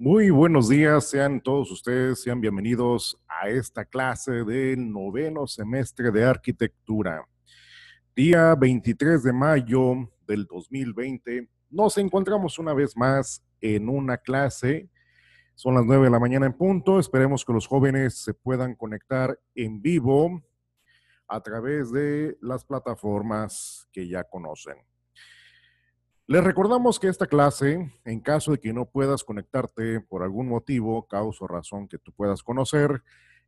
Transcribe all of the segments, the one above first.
Muy buenos días, sean todos ustedes, sean bienvenidos a esta clase del noveno semestre de arquitectura. Día 23 de mayo del 2020, nos encontramos una vez más en una clase. Son las 9 de la mañana en punto. Esperemos que los jóvenes se puedan conectar en vivo a través de las plataformas que ya conocen. Les recordamos que esta clase, en caso de que no puedas conectarte por algún motivo, causa o razón que tú puedas conocer,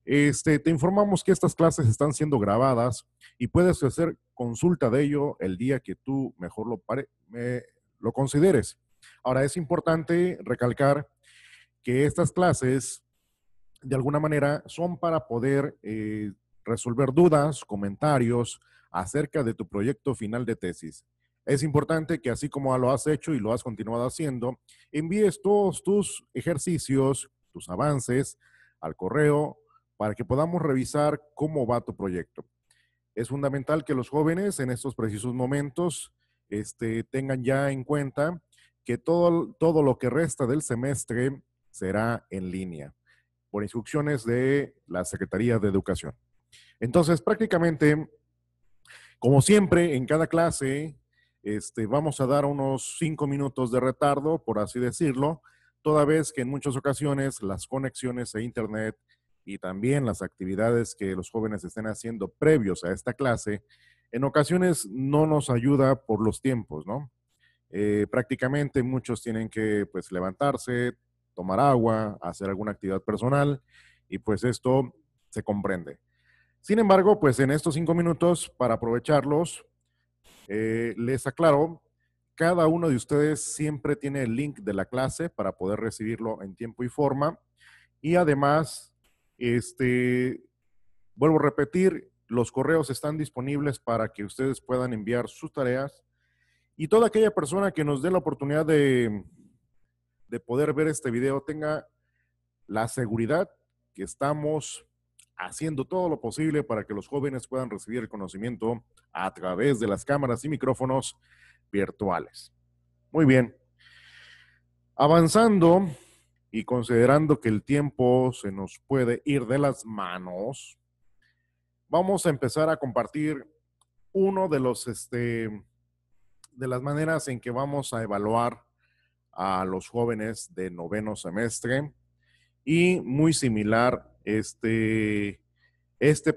te informamos que estas clases están siendo grabadas y puedes hacer consulta de ello el día que tú mejor lo consideres. Ahora, es importante recalcar que estas clases, de alguna manera, son para poder resolver dudas, comentarios acerca de tu proyecto final de tesis. Es importante que así como lo has hecho y lo has continuado haciendo, envíes todos tus ejercicios, tus avances al correo para que podamos revisar cómo va tu proyecto. Es fundamental que los jóvenes en estos precisos momentos tengan ya en cuenta que todo lo que resta del semestre será en línea por instrucciones de la Secretaría de Educación. Entonces, prácticamente, como siempre, en cada clase, vamos a dar unos 5 minutos de retardo, por así decirlo, toda vez que en muchas ocasiones las conexiones a Internet y también las actividades que los jóvenes estén haciendo previos a esta clase, en ocasiones no nos ayuda por los tiempos, ¿no? Prácticamente muchos tienen que pues levantarse, tomar agua, hacer alguna actividad personal y pues esto se comprende. Sin embargo, pues en estos 5 minutos, para aprovecharlos, les aclaro, cada uno de ustedes siempre tiene el link de la clase para poder recibirlo en tiempo y forma. Y además, vuelvo a repetir, los correos están disponibles para que ustedes puedan enviar sus tareas. Y toda aquella persona que nos dé la oportunidad de poder ver este video tenga la seguridad que estamos haciendo todo lo posible para que los jóvenes puedan recibir el conocimiento a través de las cámaras y micrófonos virtuales. Muy bien. Avanzando y considerando que el tiempo se nos puede ir de las manos, vamos a empezar a compartir uno de de las maneras en que vamos a evaluar a los jóvenes de noveno semestre y muy similar, este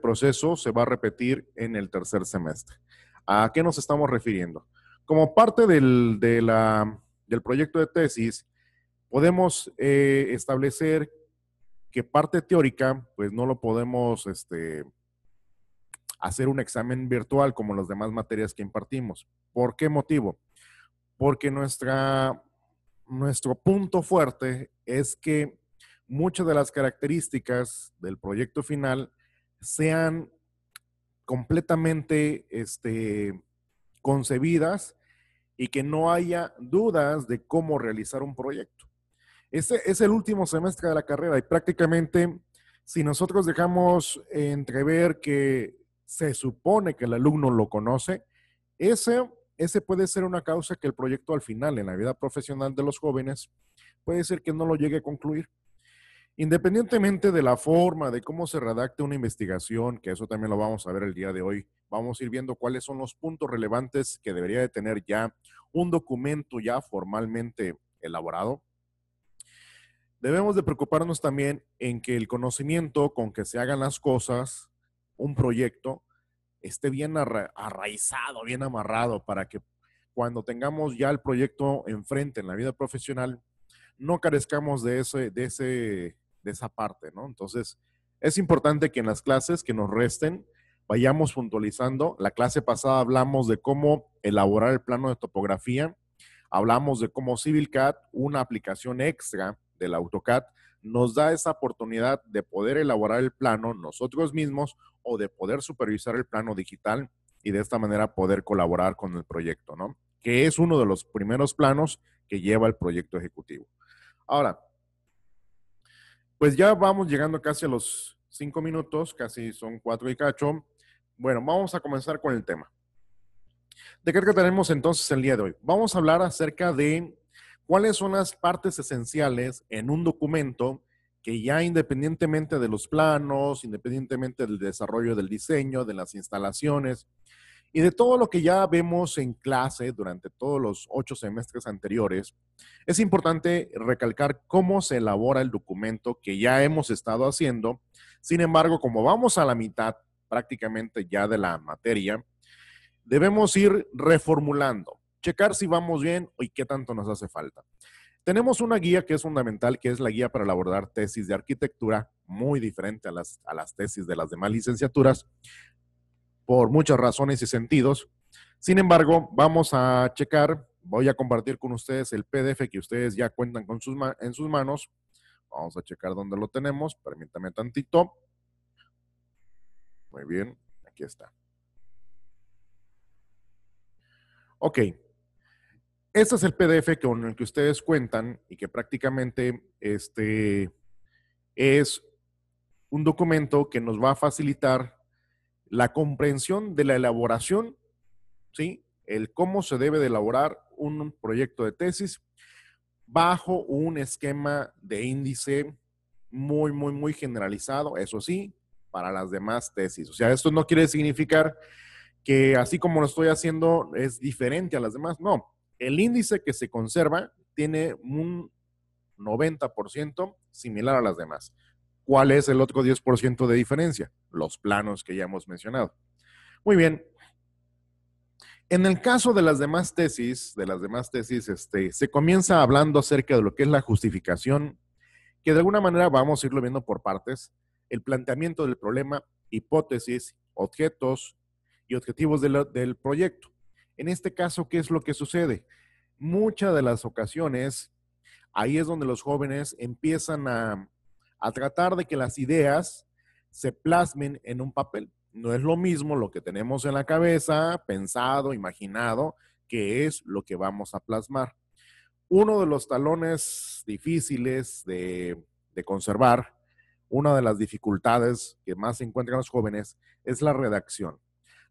proceso se va a repetir en el tercer semestre. ¿A qué nos estamos refiriendo? Como parte del proyecto de tesis, podemos establecer que parte teórica, pues no lo podemos hacer un examen virtual como las demás materias que impartimos. ¿Por qué motivo? Porque nuestro punto fuerte es que muchas de las características del proyecto final sean completamente concebidas y que no haya dudas de cómo realizar un proyecto. Este es el último semestre de la carrera y prácticamente si nosotros dejamos entrever que se supone que el alumno lo conoce, ese puede ser una causa que el proyecto al final en la vida profesional de los jóvenes puede ser que no lo llegue a concluir. Independientemente de la forma, de cómo se redacte una investigación, que eso también lo vamos a ver el día de hoy, vamos a ir viendo cuáles son los puntos relevantes que debería de tener ya un documento ya formalmente elaborado. Debemos de preocuparnos también en que el conocimiento con que se hagan las cosas, un proyecto, esté bien arraizado, bien amarrado para que cuando tengamos ya el proyecto enfrente en la vida profesional, no carezcamos de esa parte, ¿no? Entonces, es importante que en las clases que nos resten vayamos puntualizando. La clase pasada hablamos de cómo elaborar el plano de topografía, hablamos de cómo CivilCAD, una aplicación extra del AutoCAD, nos da esa oportunidad de poder elaborar el plano nosotros mismos o de poder supervisar el plano digital y de esta manera poder colaborar con el proyecto, ¿no? Que es uno de los primeros planos que lleva el proyecto ejecutivo. Ahora, pues ya vamos llegando casi a los 5 minutos, casi son 4 y cacho. Bueno, vamos a comenzar con el tema. ¿De qué trataremos entonces el día de hoy? Vamos a hablar acerca de ¿Cuáles son las partes esenciales en un documento que ya independientemente de los planos, independientemente del desarrollo del diseño, de las instalaciones y de todo lo que ya vemos en clase durante todos los 8 semestres anteriores, es importante recalcar cómo se elabora el documento que ya hemos estado haciendo? Sin embargo, como vamos a la mitad prácticamente ya de la materia, debemos ir reformulando, checar si vamos bien y qué tanto nos hace falta. Tenemos una guía que es fundamental, que es la guía para elaborar tesis de arquitectura, muy diferente a las tesis de las demás licenciaturas, por muchas razones y sentidos. Sin embargo, vamos a checar, voy a compartir con ustedes el PDF que ustedes ya cuentan con en sus manos. Vamos a checar dónde lo tenemos, permítame tantito. Muy bien, aquí está. Ok, este es el PDF con el que ustedes cuentan y que prácticamente es un documento que nos va a facilitar la comprensión de la elaboración, ¿sí? El cómo se debe de elaborar un proyecto de tesis bajo un esquema de índice muy generalizado, eso sí, para las demás tesis. O sea, esto no quiere significar que así como lo estoy haciendo es diferente a las demás. No, el índice que se conserva tiene un 90% similar a las demás. ¿Cuál es el otro 10% de diferencia? Los planos que ya hemos mencionado. Muy bien. En el caso de las demás tesis, se comienza hablando acerca de lo que es la justificación, que de alguna manera vamos a irlo viendo por partes, el planteamiento del problema, hipótesis, objetos y objetivos del proyecto. En este caso, ¿qué es lo que sucede? Muchas de las ocasiones, ahí es donde los jóvenes empiezan a tratar de que las ideas se plasmen en un papel. No es lo mismo lo que tenemos en la cabeza, pensado, imaginado, que es lo que vamos a plasmar. Uno de los talones difíciles de conservar, una de las dificultades que más se encuentran los jóvenes es la redacción.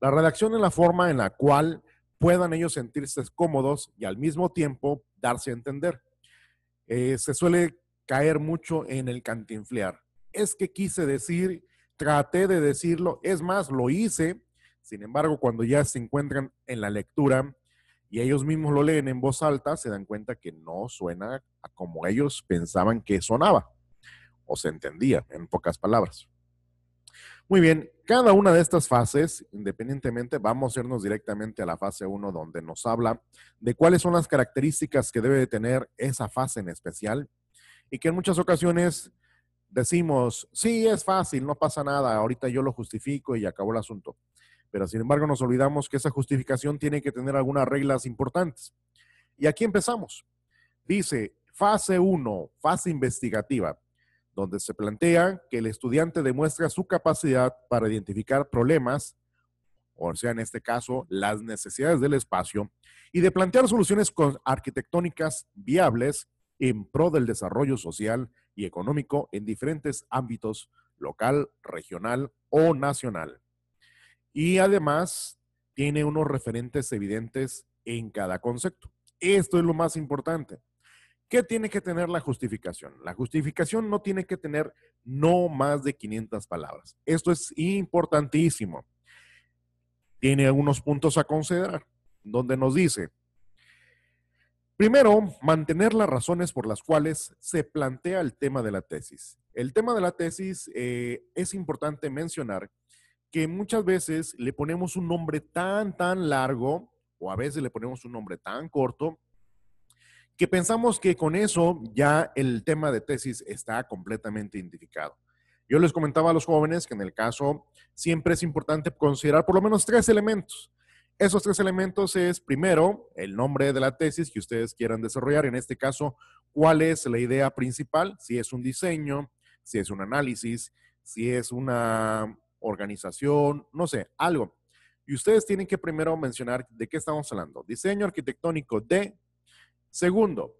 La redacción es la forma en la cual puedan ellos sentirse cómodos y al mismo tiempo darse a entender. Se suele caer mucho en el cantinflear. Es que quise decir, traté de decirlo, es más, lo hice. Sin embargo, cuando ya se encuentran en la lectura y ellos mismos lo leen en voz alta, se dan cuenta que no suena como ellos pensaban que sonaba o se entendía, en pocas palabras. Muy bien, cada una de estas fases, independientemente, vamos a irnos directamente a la fase 1, donde nos habla de cuáles son las características que debe de tener esa fase en especial y que en muchas ocasiones decimos, sí, es fácil, no pasa nada, ahorita yo lo justifico y acabó el asunto. Pero sin embargo nos olvidamos que esa justificación tiene que tener algunas reglas importantes. Y aquí empezamos. Dice, fase 1, fase investigativa, donde se plantea que el estudiante demuestra su capacidad para identificar problemas, o sea, en este caso, las necesidades del espacio, y de plantear soluciones arquitectónicas viables en pro del desarrollo social y económico en diferentes ámbitos, local, regional o nacional. Y además, tiene unos referentes evidentes en cada concepto. Esto es lo más importante. ¿Qué tiene que tener la justificación? La justificación no tiene que tener no más de 500 palabras. Esto es importantísimo. Tiene algunos puntos a considerar, donde nos dice, primero, mantener las razones por las cuales se plantea el tema de la tesis. El tema de la tesis es importante mencionar que muchas veces le ponemos un nombre tan largo, o a veces le ponemos un nombre tan corto, que pensamos que con eso ya el tema de tesis está completamente identificado. Yo les comentaba a los jóvenes que en el caso siempre es importante considerar por lo menos 3 elementos. Esos 3 elementos es, primero, el nombre de la tesis que ustedes quieran desarrollar. En este caso, cuál es la idea principal, si es un diseño, si es un análisis, si es una organización, no sé, algo. Y ustedes tienen que primero mencionar de qué estamos hablando. Diseño arquitectónico de. Segundo,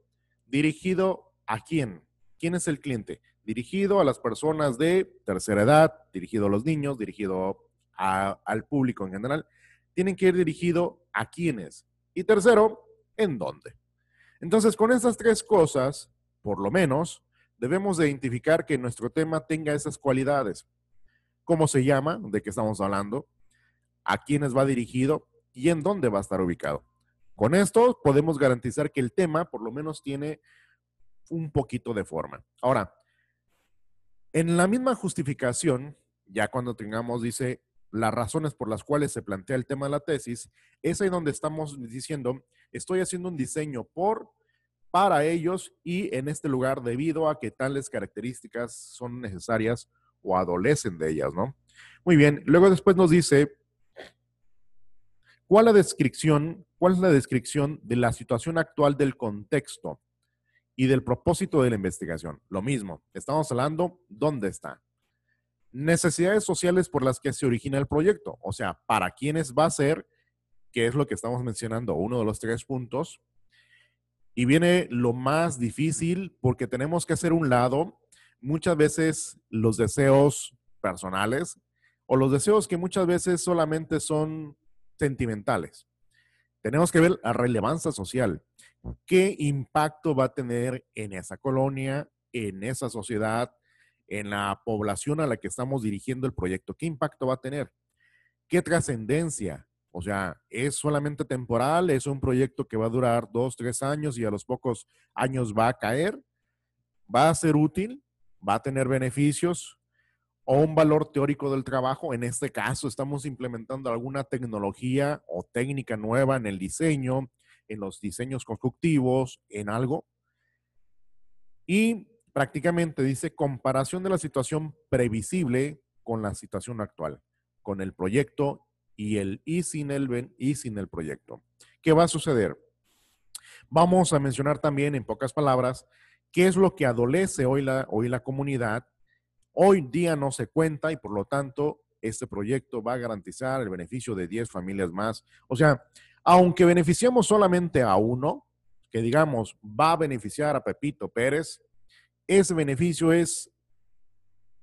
dirigido a quién. ¿Quién es el cliente? Dirigido a las personas de tercera edad, dirigido a los niños, dirigido al público en general. Tienen que ir dirigido a quiénes. Y tercero, ¿en dónde? Entonces, con estas tres cosas, por lo menos, debemos de identificar que nuestro tema tenga esas cualidades. ¿Cómo se llama? ¿De qué estamos hablando? ¿A quiénes va dirigido? ¿Y en dónde va a estar ubicado? Con esto podemos garantizar que el tema por lo menos tiene un poquito de forma. Ahora, en la misma justificación, ya cuando tengamos, dice, las razones por las cuales se plantea el tema de la tesis, es ahí donde estamos diciendo, estoy haciendo un diseño para ellos y en este lugar debido a que tales características son necesarias o adolecen de ellas, ¿no? Muy bien, luego después nos dice, ¿cuál es la descripción de la situación actual del contexto y del propósito de la investigación? Lo mismo, estamos hablando, ¿dónde está? Necesidades sociales por las que se origina el proyecto, o sea, para quiénes va a ser, que es lo que estamos mencionando, uno de los tres puntos. Y viene lo más difícil porque tenemos que hacer un lado muchas veces los deseos personales o los deseos que muchas veces solamente son sentimentales. Tenemos que ver la relevancia social. ¿Qué impacto va a tener en esa colonia, en esa sociedad, en la población a la que estamos dirigiendo el proyecto? ¿Qué impacto va a tener? ¿Qué trascendencia? O sea, ¿es solamente temporal? ¿Es un proyecto que va a durar 2, 3 años y a los pocos años va a caer? ¿Va a ser útil? ¿Va a tener beneficios? ¿O un valor teórico del trabajo? En este caso, estamos implementando alguna tecnología o técnica nueva en el diseño, en los diseños constructivos, en algo. Y prácticamente dice comparación de la situación previsible con la situación actual, con el proyecto y sin el proyecto. ¿Qué va a suceder? Vamos a mencionar también en pocas palabras qué es lo que adolece hoy la comunidad. Hoy día no se cuenta y por lo tanto este proyecto va a garantizar el beneficio de 10 familias más. O sea, aunque beneficiamos solamente a uno, que digamos va a beneficiar a Pepito Pérez, ese beneficio es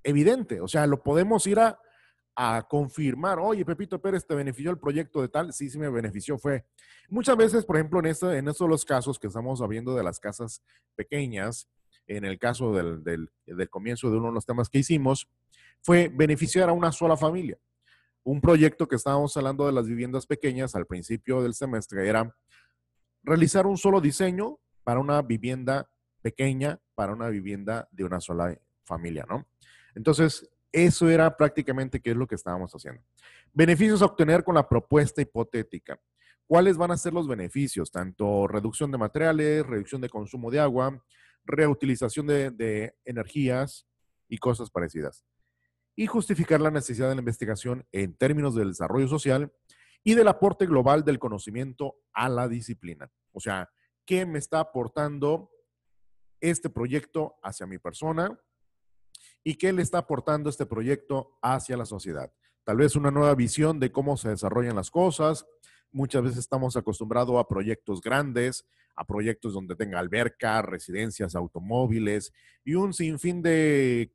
evidente. O sea, lo podemos ir a confirmar. Oye, Pepito Pérez, ¿te benefició el proyecto de tal? Sí, sí me benefició, fue. Muchas veces, por ejemplo, en estos los casos que estamos viendo de las casas pequeñas, en el caso del comienzo de uno de los temas que hicimos, fue beneficiar a una sola familia. Un proyecto que estábamos hablando de las viviendas pequeñas al principio del semestre era realizar un solo diseño para una vivienda pequeña, para una vivienda de una sola familia, ¿no? Entonces, eso era prácticamente qué es lo que estábamos haciendo. Beneficios a obtener con la propuesta hipotética. ¿Cuáles van a ser los beneficios? Tanto reducción de materiales, reducción de consumo de agua, reutilización de energías y cosas parecidas. Y justificar la necesidad de la investigación en términos del desarrollo social y del aporte global del conocimiento a la disciplina. O sea, ¿qué me está aportando este proyecto hacia mi persona y qué le está aportando este proyecto hacia la sociedad? Tal vez una nueva visión de cómo se desarrollan las cosas. Muchas veces estamos acostumbrados a proyectos grandes, a proyectos donde tenga alberca, residencias, automóviles y un sinfín de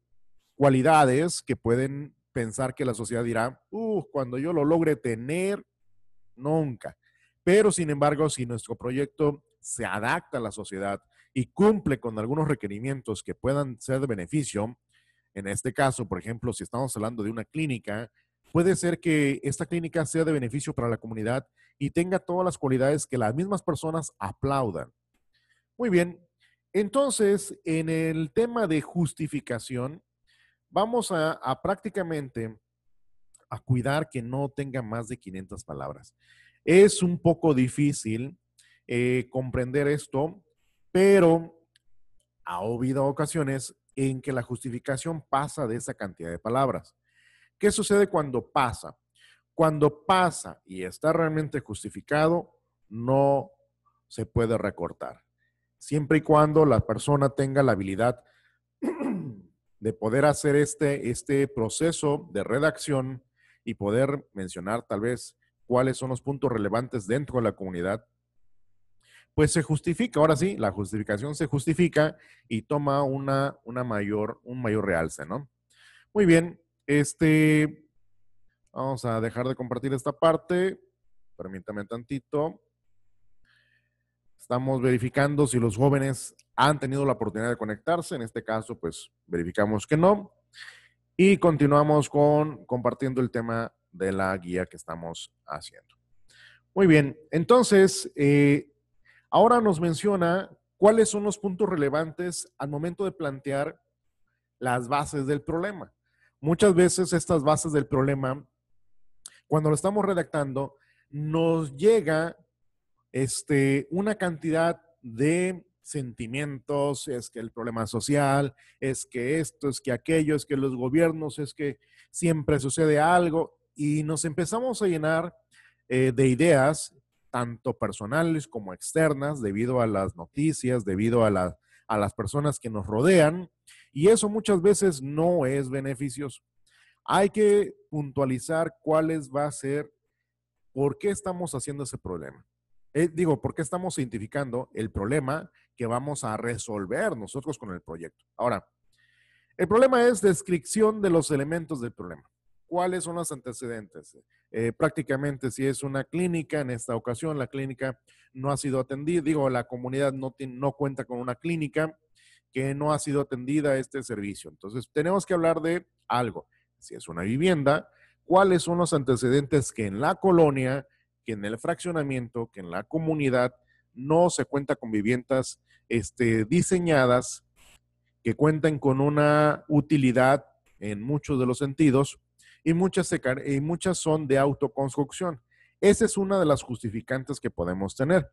cualidades que pueden pensar que la sociedad dirá, cuando yo lo logre tener, nunca. Pero sin embargo, si nuestro proyecto se adapta a la sociedad y cumple con algunos requerimientos que puedan ser de beneficio, en este caso, por ejemplo, si estamos hablando de una clínica, puede ser que esta clínica sea de beneficio para la comunidad y tenga todas las cualidades que las mismas personas aplaudan. Muy bien, entonces, en el tema de justificación, vamos a prácticamente a cuidar que no tenga más de 500 palabras. Es un poco difícil comprender esto, pero ha habido ocasiones en que la justificación pasa de esa cantidad de palabras. ¿Qué sucede cuando pasa? Cuando pasa y está realmente justificado, no se puede recortar. Siempre y cuando la persona tenga la habilidad de poder hacer este proceso de redacción y poder mencionar tal vez cuáles son los puntos relevantes dentro de la comunidad, pues se justifica. Ahora sí, la justificación se justifica y toma un mayor realce, ¿no? Muy bien, vamos a dejar de compartir esta parte. Permítame tantito. Estamos verificando si los jóvenes han tenido la oportunidad de conectarse. En este caso, pues verificamos que no. Y continuamos compartiendo el tema de la guía que estamos haciendo. Muy bien, entonces, ahora nos menciona cuáles son los puntos relevantes al momento de plantear las bases del problema. Muchas veces estas bases del problema, cuando lo estamos redactando, nos llega una cantidad de sentimientos, es que el problema social, es que esto, es que aquello, es que los gobiernos, es que siempre sucede algo y nos empezamos a llenar de ideas, tanto personales como externas, debido a las noticias, debido a las personas que nos rodean, y eso muchas veces no es beneficioso. Hay que puntualizar cuáles va a ser, por qué estamos haciendo ese problema. ¿Por qué estamos identificando el problema que vamos a resolver nosotros con el proyecto? Ahora, el problema es descripción de los elementos del problema. ¿Cuáles son los antecedentes? Prácticamente si es una clínica, en esta ocasión la clínica no ha sido atendida, la comunidad no cuenta con una clínica que no ha sido atendida a este servicio. Entonces, tenemos que hablar de algo. Si es una vivienda, ¿cuáles son los antecedentes que en la colonia, que en el fraccionamiento, que en la comunidad no se cuenta con viviendas diseñadas que cuentan con una utilidad en muchos de los sentidos y muchas son de autoconstrucción? Esa es una de las justificantes que podemos tener.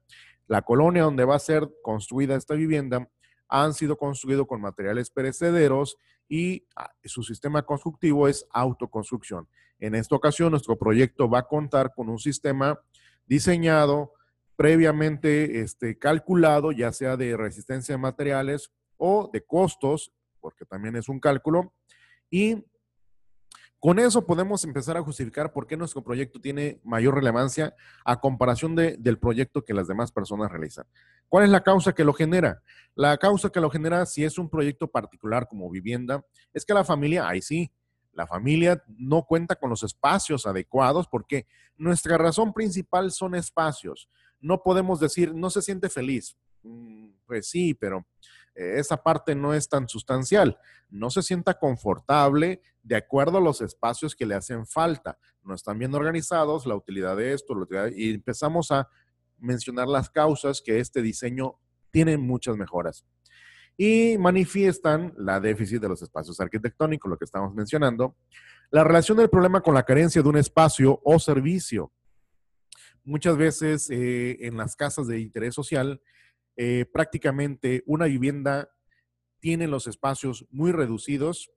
La colonia donde va a ser construida esta vivienda han sido construidos con materiales perecederos y su sistema constructivo es autoconstrucción. En esta ocasión, nuestro proyecto va a contar con un sistema diseñado, previamente calculado, ya sea de resistencia de materiales o de costos, porque también es un cálculo, y con eso podemos empezar a justificar por qué nuestro proyecto tiene mayor relevancia a comparación del proyecto que las demás personas realizan. ¿Cuál es la causa que lo genera? La causa que lo genera, si es un proyecto particular como vivienda, es que la familia, ahí sí, la familia no cuenta con los espacios adecuados porque nuestra razón principal son espacios. No podemos decir, no se siente feliz. Pues sí, pero esa parte no es tan sustancial. No se sienta confortable de acuerdo a los espacios que le hacen falta. No están bien organizados, la utilidad de esto, y empezamos a mencionar las causas que este diseño tiene muchas mejoras. Y manifiestan la déficit de los espacios arquitectónicos, lo que estamos mencionando, la relación del problema con la carencia de un espacio o servicio. Muchas veces en las casas de interés social, prácticamente una vivienda tiene los espacios muy reducidos.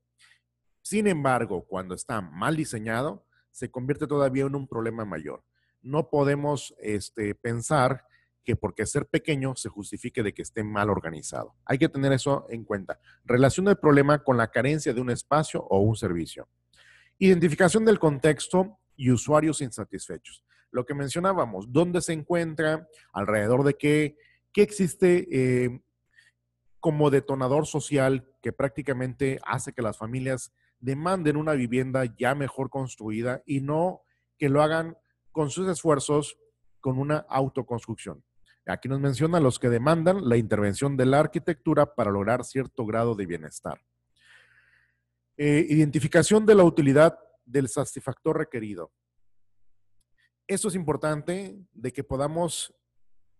Sin embargo, cuando está mal diseñado, se convierte todavía en un problema mayor. No podemos pensar que porque ser pequeño se justifique de que esté mal organizado. Hay que tener eso en cuenta. Relación del problema con la carencia de un espacio o un servicio. Identificación del contexto y usuarios insatisfechos. Lo que mencionábamos, ¿dónde se encuentra? ¿Alrededor de qué? ¿Qué existe como detonador social que prácticamente hace que las familias demanden una vivienda ya mejor construida y no que lo hagan con sus esfuerzos con una autoconstrucción? Aquí nos menciona los que demandan la intervención de la arquitectura para lograr cierto grado de bienestar. Identificación de la utilidad del satisfactor requerido. Esto es importante de que podamos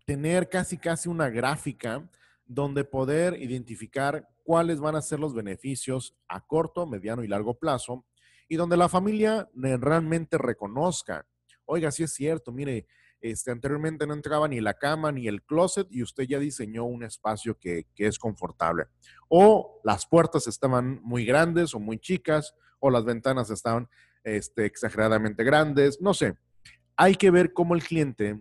tener casi una gráfica donde poder identificar cuáles van a ser los beneficios a corto, mediano y largo plazo y donde la familia realmente reconozca, oiga, sí es cierto, mire, anteriormente no entraba ni la cama ni el closet y usted ya diseñó un espacio que es confortable. O las puertas estaban muy grandes o muy chicas, o las ventanas estaban exageradamente grandes, no sé. Hay que ver cómo el cliente,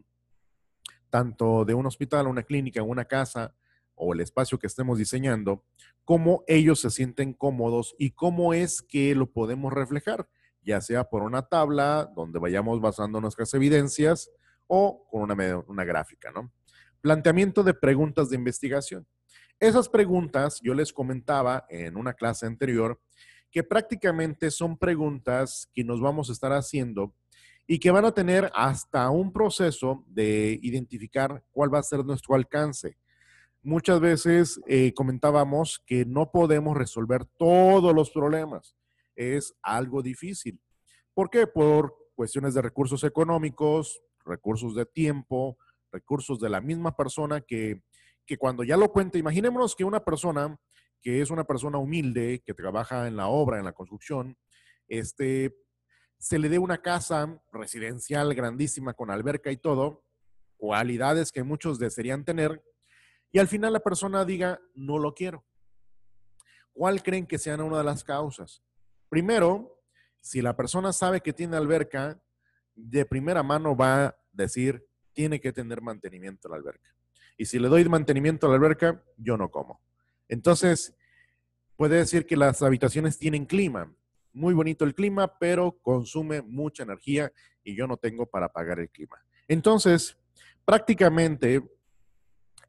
tanto de un hospital, una clínica, una casa o el espacio que estemos diseñando, cómo ellos se sienten cómodos y cómo es que lo podemos reflejar, ya sea por una tabla donde vayamos basando nuestras evidencias o con una gráfica, ¿no? Planteamiento de preguntas de investigación. Esas preguntas, yo les comentaba en una clase anterior, que prácticamente son preguntas que nos vamos a estar haciendo y que van a tener hasta un proceso de identificar cuál va a ser nuestro alcance. Muchas veces comentábamos que no podemos resolver todos los problemas. Es algo difícil. ¿Por qué? Por cuestiones de recursos económicos, recursos de tiempo, recursos de la misma persona que cuando ya lo cuenta, imaginémonos que una persona que es una persona humilde, que trabaja en la obra, en la construcción, este, se le dé una casa residencial grandísima con alberca y todo, cualidades que muchos desearían tener, y al final la persona diga, no lo quiero. ¿Cuál creen que sean una de las causas? Primero, si la persona sabe que tiene alberca, de primera mano va a decir, tiene que tener mantenimiento a la alberca. Y si le doy mantenimiento a la alberca, yo no como. Entonces, puede decir que las habitaciones tienen clima. Muy bonito el clima, pero consume mucha energía y yo no tengo para pagar el clima. Entonces, prácticamente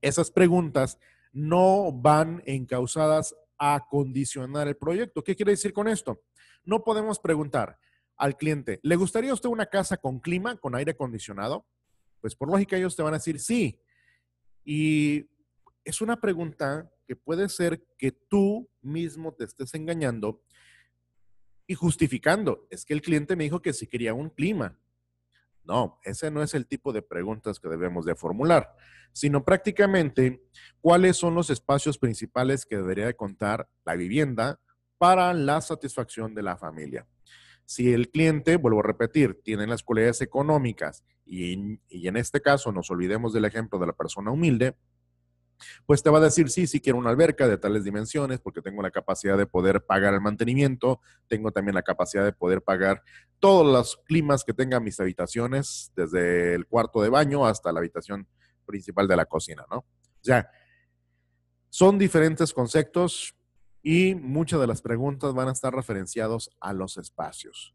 esas preguntas no van encausadas a condicionar el proyecto. ¿Qué quiere decir con esto? No podemos preguntar al cliente, ¿le gustaría a usted una casa con clima, con aire acondicionado? Pues por lógica ellos te van a decir sí. Y es una pregunta que puede ser que tú mismo te estés engañando y justificando. Es que el cliente me dijo que sí quería un clima. No, ese no es el tipo de preguntas que debemos de formular, sino prácticamente cuáles son los espacios principales que debería de contar la vivienda para la satisfacción de la familia. Si el cliente, vuelvo a repetir, tiene las cualidades económicas y en este caso nos olvidemos del ejemplo de la persona humilde, pues te va a decir, sí, sí quiero una alberca de tales dimensiones porque tengo la capacidad de poder pagar el mantenimiento, tengo también la capacidad de poder pagar todos los climas que tengan mis habitaciones, desde el cuarto de baño hasta la habitación principal de la cocina, ¿no? O sea, son diferentes conceptos y muchas de las preguntas van a estar referenciados a los espacios.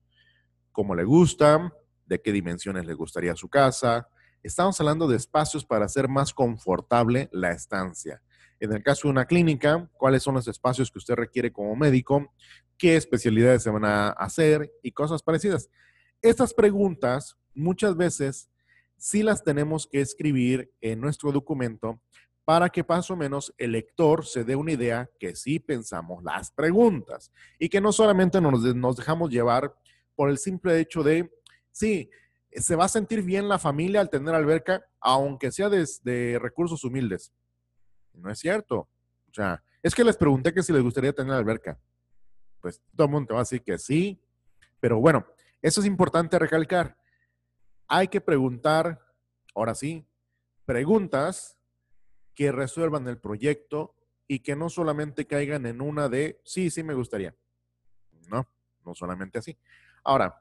¿Cómo le gusta? ¿De qué dimensiones le gustaría su casa? Estamos hablando de espacios para hacer más confortable la estancia. En el caso de una clínica, ¿cuáles son los espacios que usted requiere como médico? ¿Qué especialidades se van a hacer? Y cosas parecidas. Estas preguntas muchas veces sí las tenemos que escribir en nuestro documento para que más o menos el lector se dé una idea que sí pensamos las preguntas y que no solamente nos dejamos llevar por el simple hecho de, sí, se va a sentir bien la familia al tener alberca, aunque sea de recursos humildes. No es cierto. O sea, es que les pregunté que si les gustaría tener alberca. Pues todo el mundo te va a decir que sí, pero bueno, eso es importante recalcar. Hay que preguntar, ahora sí, preguntas que resuelvan el proyecto y que no solamente caigan en una de, sí, sí me gustaría. No, no solamente así. Ahora,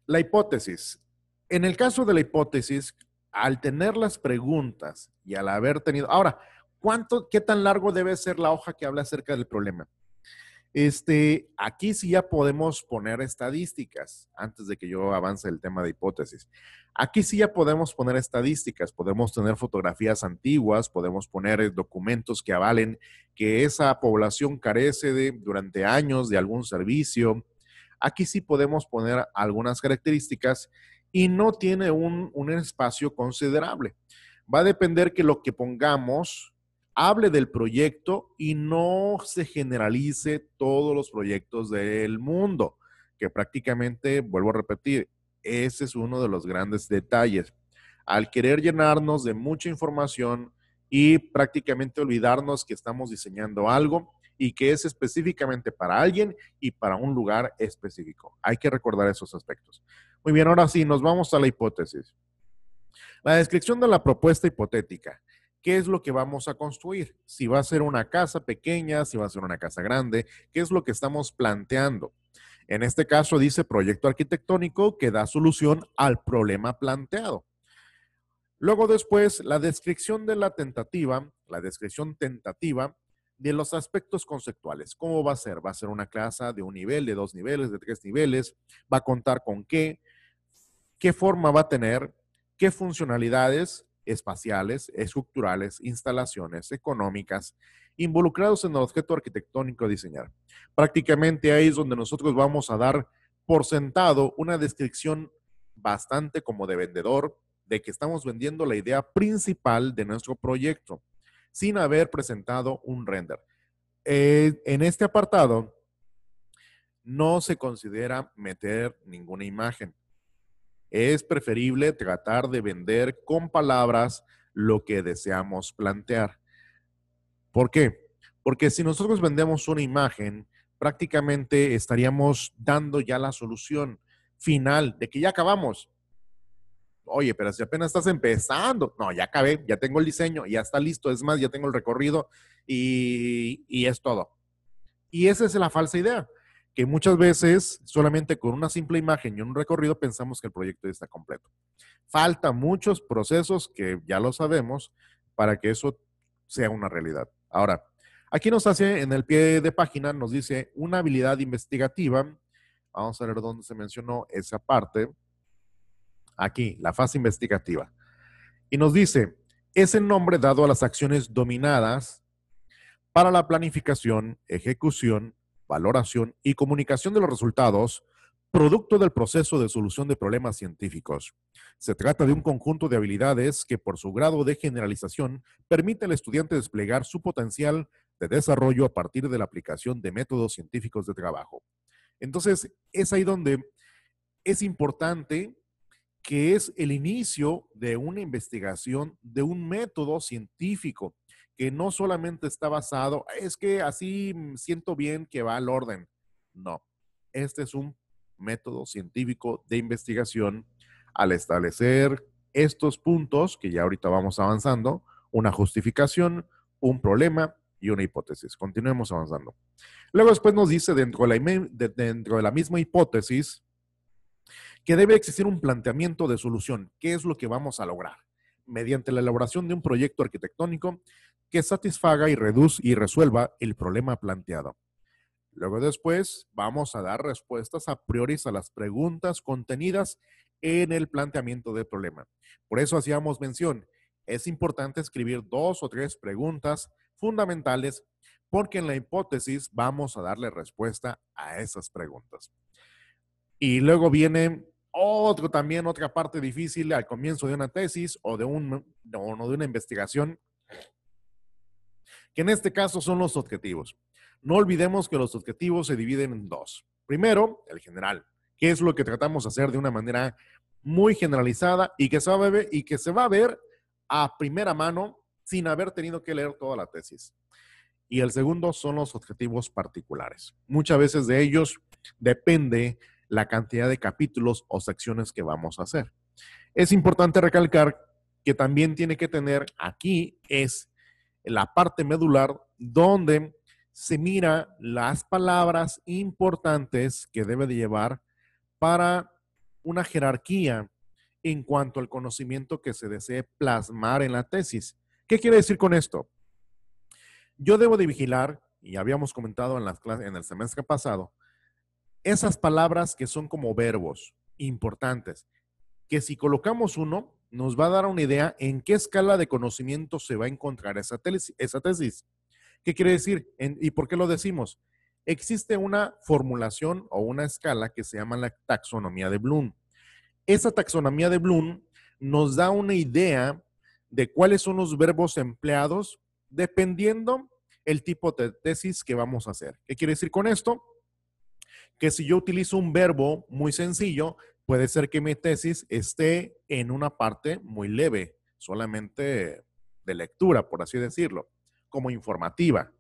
la hipótesis. En el caso de la hipótesis, al tener las preguntas y al haber tenido... Ahora, ¿qué tan largo debe ser la hoja que habla acerca del problema? Aquí sí ya podemos poner estadísticas antes de que yo avance el tema de hipótesis. Aquí sí ya podemos poner estadísticas, podemos tener fotografías antiguas, podemos poner documentos que avalen que esa población carece durante años de algún servicio. Aquí sí podemos poner algunas características y no tiene un espacio considerable. Va a depender que lo que pongamos hable del proyecto y no se generalice todos los proyectos del mundo, que prácticamente, vuelvo a repetir, ese es uno de los grandes detalles. Al querer llenarnos de mucha información y prácticamente olvidarnos que estamos diseñando algo y que es específicamente para alguien y para un lugar específico. Hay que recordar esos aspectos. Muy bien, ahora sí, nos vamos a la hipótesis. La descripción de la propuesta hipotética. ¿Qué es lo que vamos a construir? Si va a ser una casa pequeña, si va a ser una casa grande, ¿qué es lo que estamos planteando? En este caso dice proyecto arquitectónico que da solución al problema planteado. Luego después, la descripción tentativa de los aspectos conceptuales. ¿Cómo va a ser? ¿Va a ser una casa de un nivel, de dos niveles, de tres niveles? ¿Va a contar con qué? ¿Qué forma va a tener? ¿Qué funcionalidades espaciales, estructurales, instalaciones económicas involucrados en el objeto arquitectónico a diseñar? Prácticamente ahí es donde nosotros vamos a dar por sentado una descripción bastante como de vendedor, de que estamos vendiendo la idea principal de nuestro proyecto, sin haber presentado un render. En este apartado no se considera meter ninguna imagen. Es preferible tratar de vender con palabras lo que deseamos plantear. ¿Por qué? Porque si nosotros vendemos una imagen, prácticamente estaríamos dando ya la solución final de que ya acabamos. Oye, pero si apenas estás empezando. No, ya acabé, ya tengo el diseño, ya está listo. Es más, ya tengo el recorrido y es todo. Y esa es la falsa idea, que muchas veces solamente con una simple imagen y un recorrido pensamos que el proyecto ya está completo. Faltan muchos procesos que ya lo sabemos para que eso sea una realidad. Ahora, aquí nos hace en el pie de página, nos dice una habilidad investigativa. Vamos a ver dónde se mencionó esa parte. Aquí, la fase investigativa. Y nos dice, es el nombre dado a las acciones dominadas para la planificación, ejecución, valoración y comunicación de los resultados, producto del proceso de solución de problemas científicos. Se trata de un conjunto de habilidades que, por su grado de generalización, permite al estudiante desplegar su potencial de desarrollo a partir de la aplicación de métodos científicos de trabajo. Entonces, es ahí donde es importante que es el inicio de una investigación, de un método científico, que no solamente está basado, es que así siento bien que va al orden. No, este es un método científico de investigación al establecer estos puntos, que ya ahorita vamos avanzando, una justificación, un problema y una hipótesis. Continuemos avanzando. Luego después nos dice dentro de la misma hipótesis, que debe existir un planteamiento de solución. ¿Qué es lo que vamos a lograr? Mediante la elaboración de un proyecto arquitectónico que satisfaga y resuelva el problema planteado. Luego después vamos a dar respuestas a priori a las preguntas contenidas en el planteamiento del problema. Por eso hacíamos mención, es importante escribir 2 o 3 preguntas fundamentales porque en la hipótesis vamos a darle respuesta a esas preguntas. Y luego viene otra parte difícil al comienzo de una tesis o de una investigación, que en este caso son los objetivos. No olvidemos que los objetivos se dividen en 2. Primero, el general, que es lo que tratamos de hacer de una manera muy generalizada y que se va a ver a primera mano sin haber tenido que leer toda la tesis. Y el segundo son los objetivos particulares. Muchas veces de ellos depende la cantidad de capítulos o secciones que vamos a hacer. Es importante recalcar que también tiene que tener aquí es la parte medular donde se mira las palabras importantes que debe de llevar para una jerarquía en cuanto al conocimiento que se desee plasmar en la tesis. ¿Qué quiere decir con esto? Yo debo de vigilar, y habíamos comentado en las clases en el semestre pasado, esas palabras que son como verbos importantes, que si colocamos uno, nos va a dar una idea en qué escala de conocimiento se va a encontrar esa tesis. ¿Qué quiere decir? ¿Y por qué lo decimos? Existe una formulación o una escala que se llama la taxonomía de Bloom. Esa taxonomía de Bloom nos da una idea de cuáles son los verbos empleados dependiendo el tipo de tesis que vamos a hacer. ¿Qué quiere decir con esto? Que si yo utilizo un verbo muy sencillo, puede ser que mi tesis esté en una parte muy leve, solamente de lectura, por así decirlo, como informativa.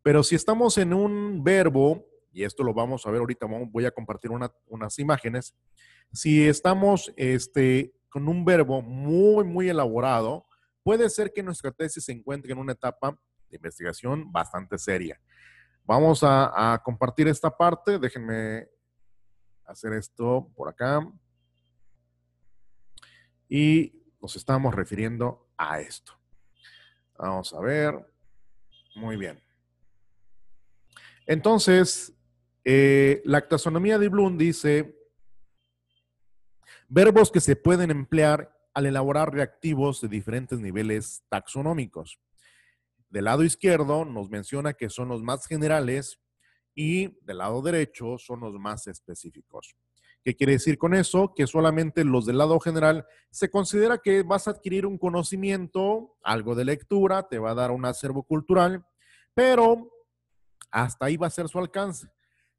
Pero si estamos en un verbo, y esto lo vamos a ver ahorita, voy a compartir unas imágenes, si estamos con un verbo muy elaborado, puede ser que nuestra tesis se encuentre en una etapa de investigación bastante seria. Vamos a compartir esta parte. Déjenme hacer esto por acá. Y nos estamos refiriendo a esto. Vamos a ver. Muy bien. Entonces, la taxonomía de Bloom dice verbos que se pueden emplear al elaborar reactivos de diferentes niveles taxonómicos. Del lado izquierdo nos menciona que son los más generales y del lado derecho son los más específicos. ¿Qué quiere decir con eso? Que solamente los del lado general se considera que vas a adquirir un conocimiento, algo de lectura, te va a dar un acervo cultural, pero hasta ahí va a ser su alcance.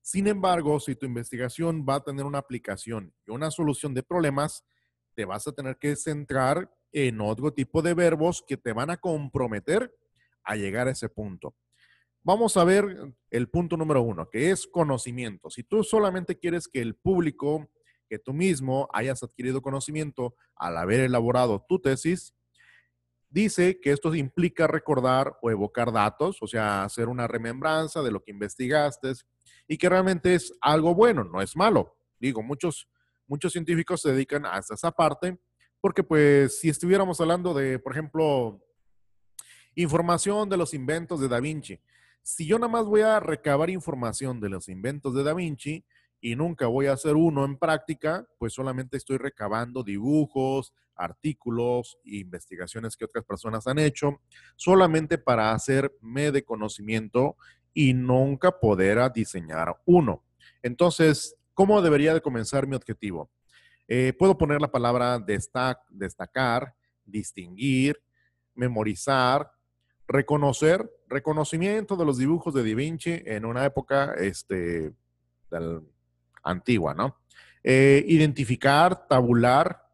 Sin embargo, si tu investigación va a tener una aplicación y una solución de problemas, te vas a tener que centrar en otro tipo de verbos que te van a comprometer a llegar a ese punto. Vamos a ver el punto número 1, que es conocimiento. Si tú solamente quieres que el público, que tú mismo hayas adquirido conocimiento al haber elaborado tu tesis, dice que esto implica recordar o evocar datos, o sea, hacer una remembranza de lo que investigaste y que realmente es algo bueno, no es malo. Digo, muchos científicos se dedican a esa parte porque pues si estuviéramos hablando de, por ejemplo, información de los inventos de Da Vinci. Si yo nada más voy a recabar información de los inventos de Da Vinci y nunca voy a hacer uno en práctica, pues solamente estoy recabando dibujos, artículos e investigaciones que otras personas han hecho, solamente para hacerme de conocimiento y nunca poder diseñar uno. Entonces, ¿cómo debería de comenzar mi objetivo? Puedo poner la palabra destacar, distinguir, memorizar, reconocer, reconocimiento de los dibujos de Da Vinci en una época antigua, ¿no? Identificar, tabular,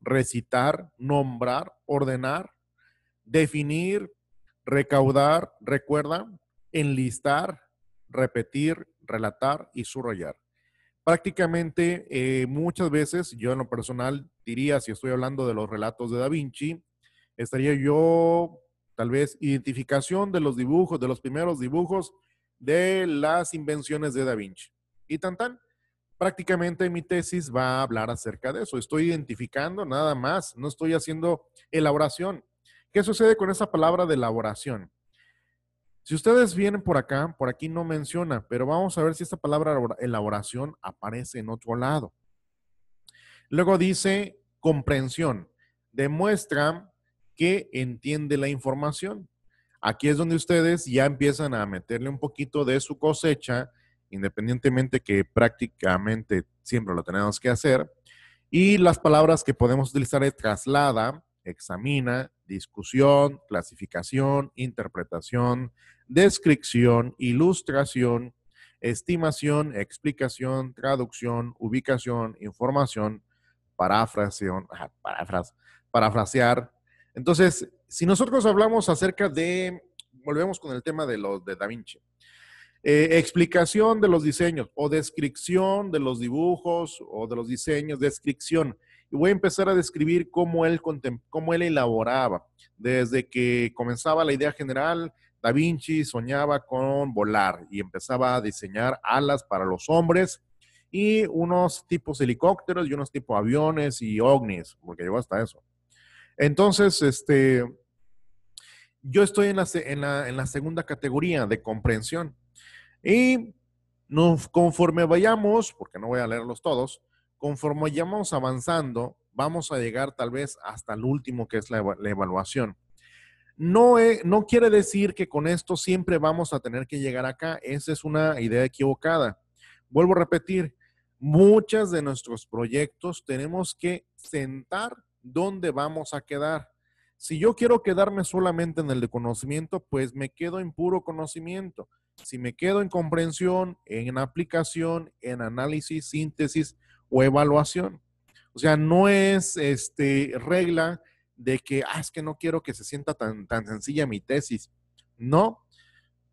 recitar, nombrar, ordenar, definir, recaudar, recuerda, enlistar, repetir, relatar y subrayar. Prácticamente muchas veces yo en lo personal diría, si estoy hablando de los relatos de Da Vinci, estaría yo tal vez identificación de los dibujos, de los primeros dibujos de las invenciones de Da Vinci. Y tan, prácticamente mi tesis va a hablar acerca de eso. Estoy identificando nada más, no estoy haciendo elaboración. ¿Qué sucede con esa palabra de elaboración? Si ustedes vienen por aquí no menciona, pero vamos a ver si esta palabra elaboración aparece en otro lado. Luego dice comprensión. Demuestra que entiende la información. Aquí es donde ustedes ya empiezan a meterle un poquito de su cosecha, independientemente que prácticamente siempre lo tenemos que hacer. Y las palabras que podemos utilizar es traslada, examina, discusión, clasificación, interpretación, descripción, ilustración, estimación, explicación, traducción, ubicación, información, parafrasear. Entonces, si nosotros hablamos acerca de, volvemos con el tema de los de Da Vinci, explicación de los diseños o descripción de los dibujos o de los diseños, descripción. Y voy a empezar a describir cómo él elaboraba. Desde que comenzaba la idea general, Da Vinci soñaba con volar y empezaba a diseñar alas para los hombres y unos tipos helicópteros y unos tipos aviones y ovnis, porque llegó hasta eso. Entonces, yo estoy en la segunda categoría de comprensión. Y conforme vayamos, porque no voy a leerlos todos, conforme vayamos avanzando, vamos a llegar tal vez hasta el último que es la evaluación. No quiere decir que con esto siempre vamos a tener que llegar acá. Esa es una idea equivocada. Vuelvo a repetir, muchos de nuestros proyectos tenemos que sentar dónde vamos a quedar. Si yo quiero quedarme solamente en el de conocimiento, pues me quedo en puro conocimiento. Si me quedo en comprensión, en aplicación, en análisis, síntesis o evaluación. O sea, no es regla de que, es que no quiero que se sienta tan sencilla mi tesis. No,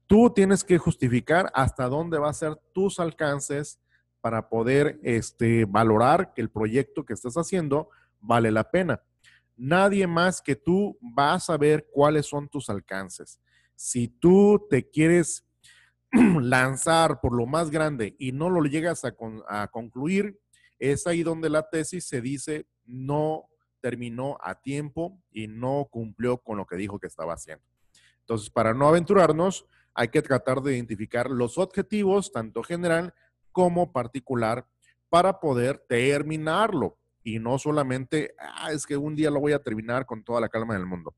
tú tienes que justificar hasta dónde va a ser tus alcances para poder valorar que el proyecto que estás haciendo vale la pena. Nadie más que tú va a saber cuáles son tus alcances. Si tú te quieres lanzar por lo más grande y no lo llegas a concluir, es ahí donde la tesis se dice no terminó a tiempo y no cumplió con lo que dijo que estaba haciendo. Entonces, para no aventurarnos, hay que tratar de identificar los objetivos, tanto general como particular, para poder terminarlo y no solamente, es que un día lo voy a terminar con toda la calma del mundo.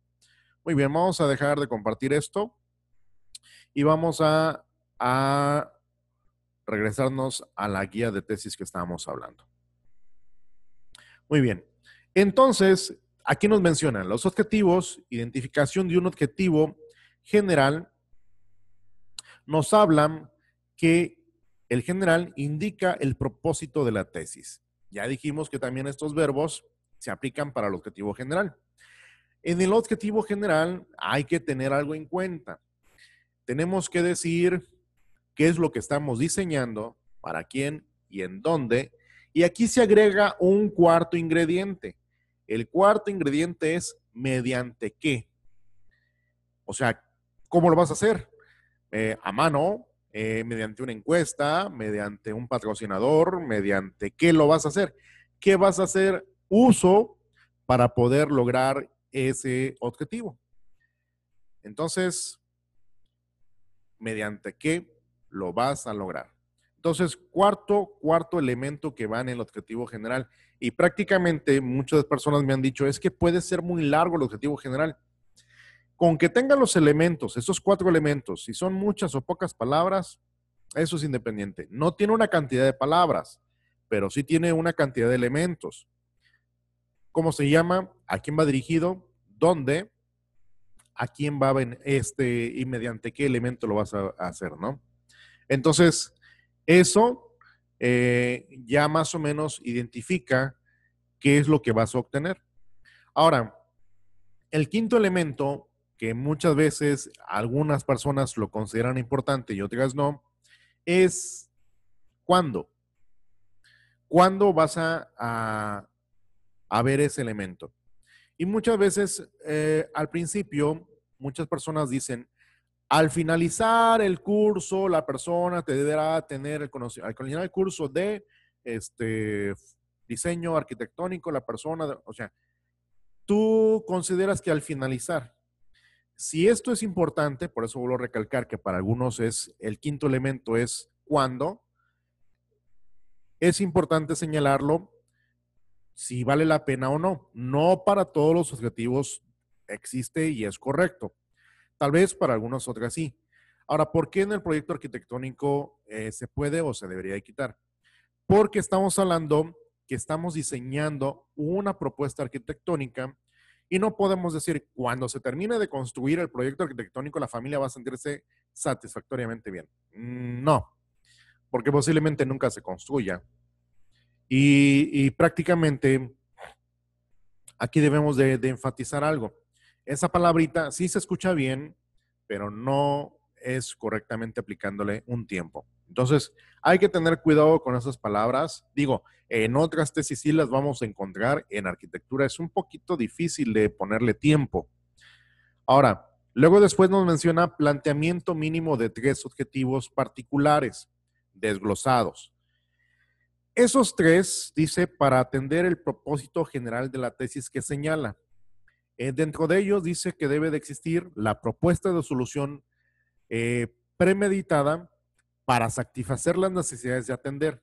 Muy bien, vamos a dejar de compartir esto y vamos a regresarnos a la guía de tesis que estábamos hablando. Muy bien. Entonces, aquí nos mencionan los objetivos, identificación de un objetivo general. Nos hablan que el general indica el propósito de la tesis. Ya dijimos que también estos verbos se aplican para el objetivo general. En el objetivo general hay que tener algo en cuenta. Tenemos que decir qué es lo que estamos diseñando, para quién y en dónde. Y aquí se agrega un cuarto ingrediente. El cuarto ingrediente es mediante qué. O sea, ¿cómo lo vas a hacer? A mano, mediante una encuesta, mediante un patrocinador, mediante qué lo vas a hacer. ¿Qué vas a hacer uso para poder lograr ese objetivo? Entonces, ¿mediante qué lo vas a lograr? Entonces, cuarto elemento que va en el objetivo general. Y prácticamente muchas personas me han dicho, es que puede ser muy largo el objetivo general. Con que tenga los elementos, esos 4 elementos, si son muchas o pocas palabras, eso es independiente. No tiene una cantidad de palabras, pero sí tiene una cantidad de elementos. ¿Cómo se llama? ¿A quién va dirigido? ¿Dónde? ¿A quién va y mediante qué elemento lo vas a hacer, ¿no? Entonces, eso ya más o menos identifica qué es lo que vas a obtener. Ahora, el quinto elemento, que muchas veces algunas personas lo consideran importante y otras no, es ¿cuándo? ¿Cuándo vas a ver ese elemento? Y muchas veces, al principio, muchas personas dicen, al finalizar el curso, la persona te deberá tener el conocimiento. Al finalizar el curso de diseño arquitectónico, la persona, o sea, tú consideras que al finalizar, si esto es importante, por eso vuelvo a recalcar que para algunos es el quinto elemento es cuándo, es importante señalarlo si vale la pena o no. No para todos los objetivos existe y es correcto. Tal vez para algunos otras sí. Ahora, ¿por qué en el proyecto arquitectónico se puede o se debería de quitar? Porque estamos hablando que estamos diseñando una propuesta arquitectónica y no podemos decir, cuando se termine de construir el proyecto arquitectónico, la familia va a sentirse satisfactoriamente bien. No, porque posiblemente nunca se construya. Y prácticamente aquí debemos de enfatizar algo. Esa palabrita sí se escucha bien, pero no es correctamente aplicándole un tiempo. Entonces, hay que tener cuidado con esas palabras. Digo, en otras tesis sí las vamos a encontrar. En arquitectura es un poquito difícil de ponerle tiempo. Ahora, luego después nos menciona planteamiento mínimo de 3 objetivos particulares, desglosados. Esos 3, dice, para atender el propósito general de la tesis que señala. Dentro de ellos dice que debe de existir la propuesta de solución premeditada para satisfacer las necesidades de atender.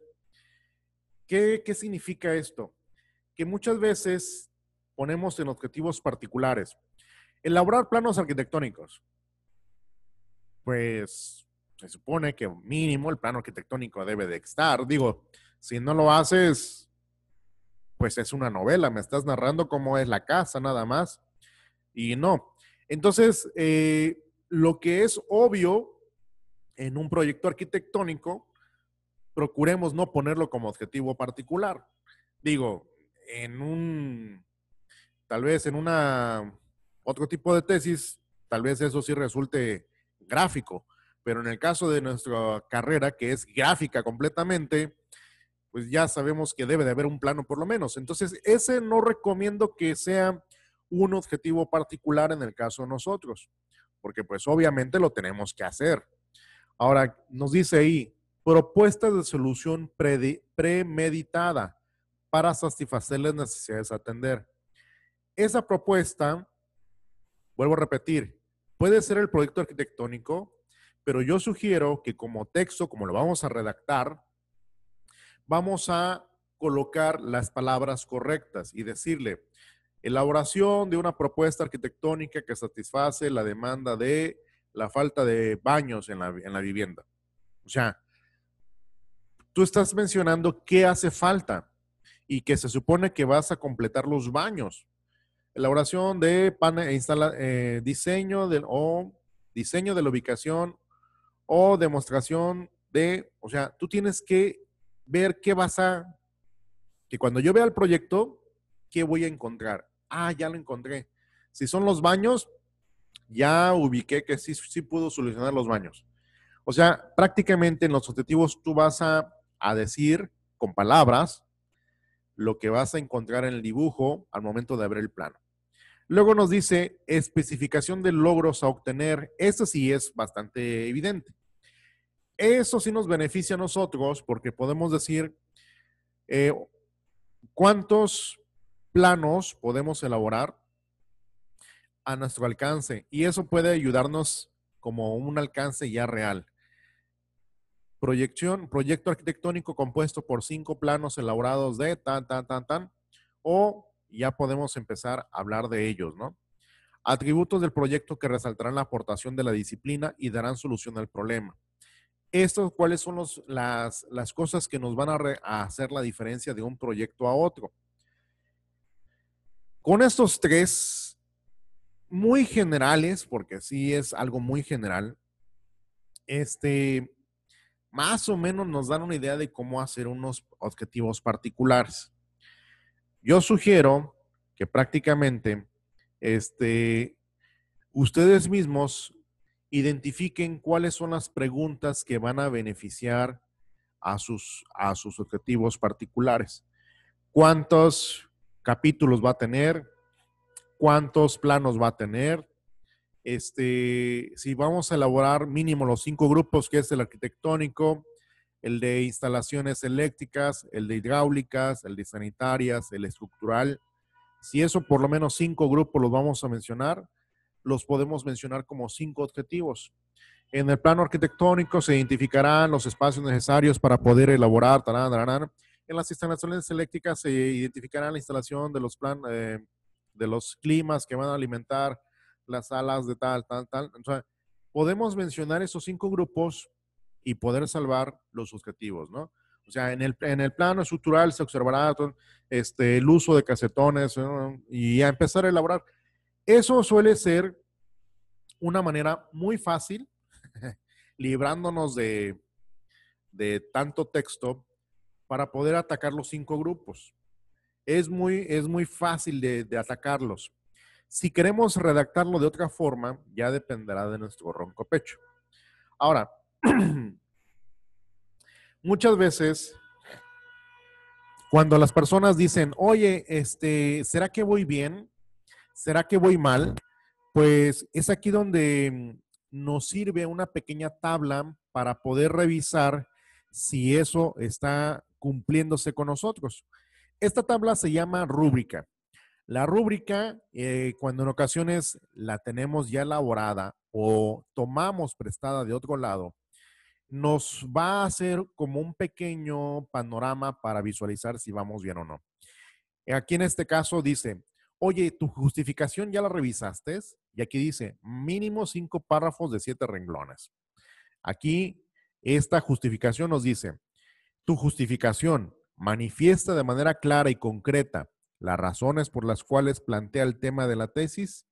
¿Qué significa esto? Que muchas veces ponemos en objetivos particulares. Elaborar planos arquitectónicos. Pues se supone que mínimo el plano arquitectónico debe de estar. Digo, si no lo haces, pues es una novela, me estás narrando cómo es la casa nada más. Y no. Entonces, lo que es obvio en un proyecto arquitectónico, procuremos no ponerlo como objetivo particular. Digo, tal vez en otro tipo de tesis, tal vez eso sí resulte gráfico, pero en el caso de nuestra carrera, que es gráfica completamente, pues ya sabemos que debe de haber un plano por lo menos. Entonces, ese no recomiendo que sea un objetivo particular en el caso de nosotros, porque pues obviamente lo tenemos que hacer. Ahora, nos dice ahí, propuestas de solución premeditada para satisfacer las necesidades a atender. Esa propuesta, vuelvo a repetir, puede ser el proyecto arquitectónico, pero yo sugiero que como texto, como lo vamos a redactar, vamos a colocar las palabras correctas y decirle, elaboración de una propuesta arquitectónica que satisface la demanda de la falta de baños en la vivienda. O sea, tú estás mencionando qué hace falta y que se supone que vas a completar los baños. Elaboración de diseño de la ubicación o demostración de, o sea, tú tienes que ver que cuando yo vea el proyecto, ¿qué voy a encontrar? Ah, ya lo encontré. Si son los baños, ya ubiqué que sí pudo solucionar los baños. O sea, prácticamente en los objetivos tú vas a decir con palabras lo que vas a encontrar en el dibujo al momento de abrir el plano. Luego nos dice especificación de logros a obtener. Eso sí es bastante evidente. Eso sí nos beneficia a nosotros porque podemos decir cuántos planos podemos elaborar a nuestro alcance y eso puede ayudarnos como un alcance ya real. Proyecto arquitectónico compuesto por 5 planos elaborados de tan, o ya podemos empezar a hablar de ellos, ¿no? Atributos del proyecto que resaltarán la aportación de la disciplina y darán solución al problema. Estos, ¿cuáles son las cosas que nos van a hacer la diferencia de un proyecto a otro? Con estos tres muy generales, porque sí es algo muy general, más o menos nos dan una idea de cómo hacer unos objetivos particulares. Yo sugiero que prácticamente ustedes mismos identifiquen cuáles son las preguntas que van a beneficiar a sus objetivos particulares. ¿Cuántos capítulos va a tener? ¿Cuántos planos va a tener? Si vamos a elaborar mínimo los 5 grupos, que es el arquitectónico, el de instalaciones eléctricas, el de hidráulicas, el de sanitarias, el estructural. Si eso por lo menos 5 grupos los vamos a mencionar, los podemos mencionar como 5 objetivos. En el plano arquitectónico se identificarán los espacios necesarios para poder elaborar. En las instalaciones eléctricas se identificará la instalación de de los climas que van a alimentar las salas de tal. O sea, podemos mencionar esos 5 grupos y poder salvar los objetivos, ¿no? O sea, en el plano estructural se observará el uso de casetones, ¿no? Y a empezar a elaborar. Eso suele ser una manera muy fácil, librándonos de tanto texto, para poder atacar los 5 grupos. Es muy fácil de atacarlos. Si queremos redactarlo de otra forma, ya dependerá de nuestro ronco pecho. Ahora, muchas veces, cuando las personas dicen, oye, ¿será que voy bien? ¿Será que voy mal? Pues es aquí donde nos sirve una pequeña tabla para poder revisar si eso está cumpliéndose con nosotros. Esta tabla se llama rúbrica. La rúbrica, cuando en ocasiones la tenemos ya elaborada o tomamos prestada de otro lado, nos va a hacer como un pequeño panorama para visualizar si vamos bien o no. Aquí en este caso dice, oye, ¿tu justificación ya la revisaste? Y aquí dice, mínimo 5 párrafos de 7 renglones. Aquí, esta justificación nos dice, tu justificación manifiesta de manera clara y concreta las razones por las cuales plantea el tema de la tesis.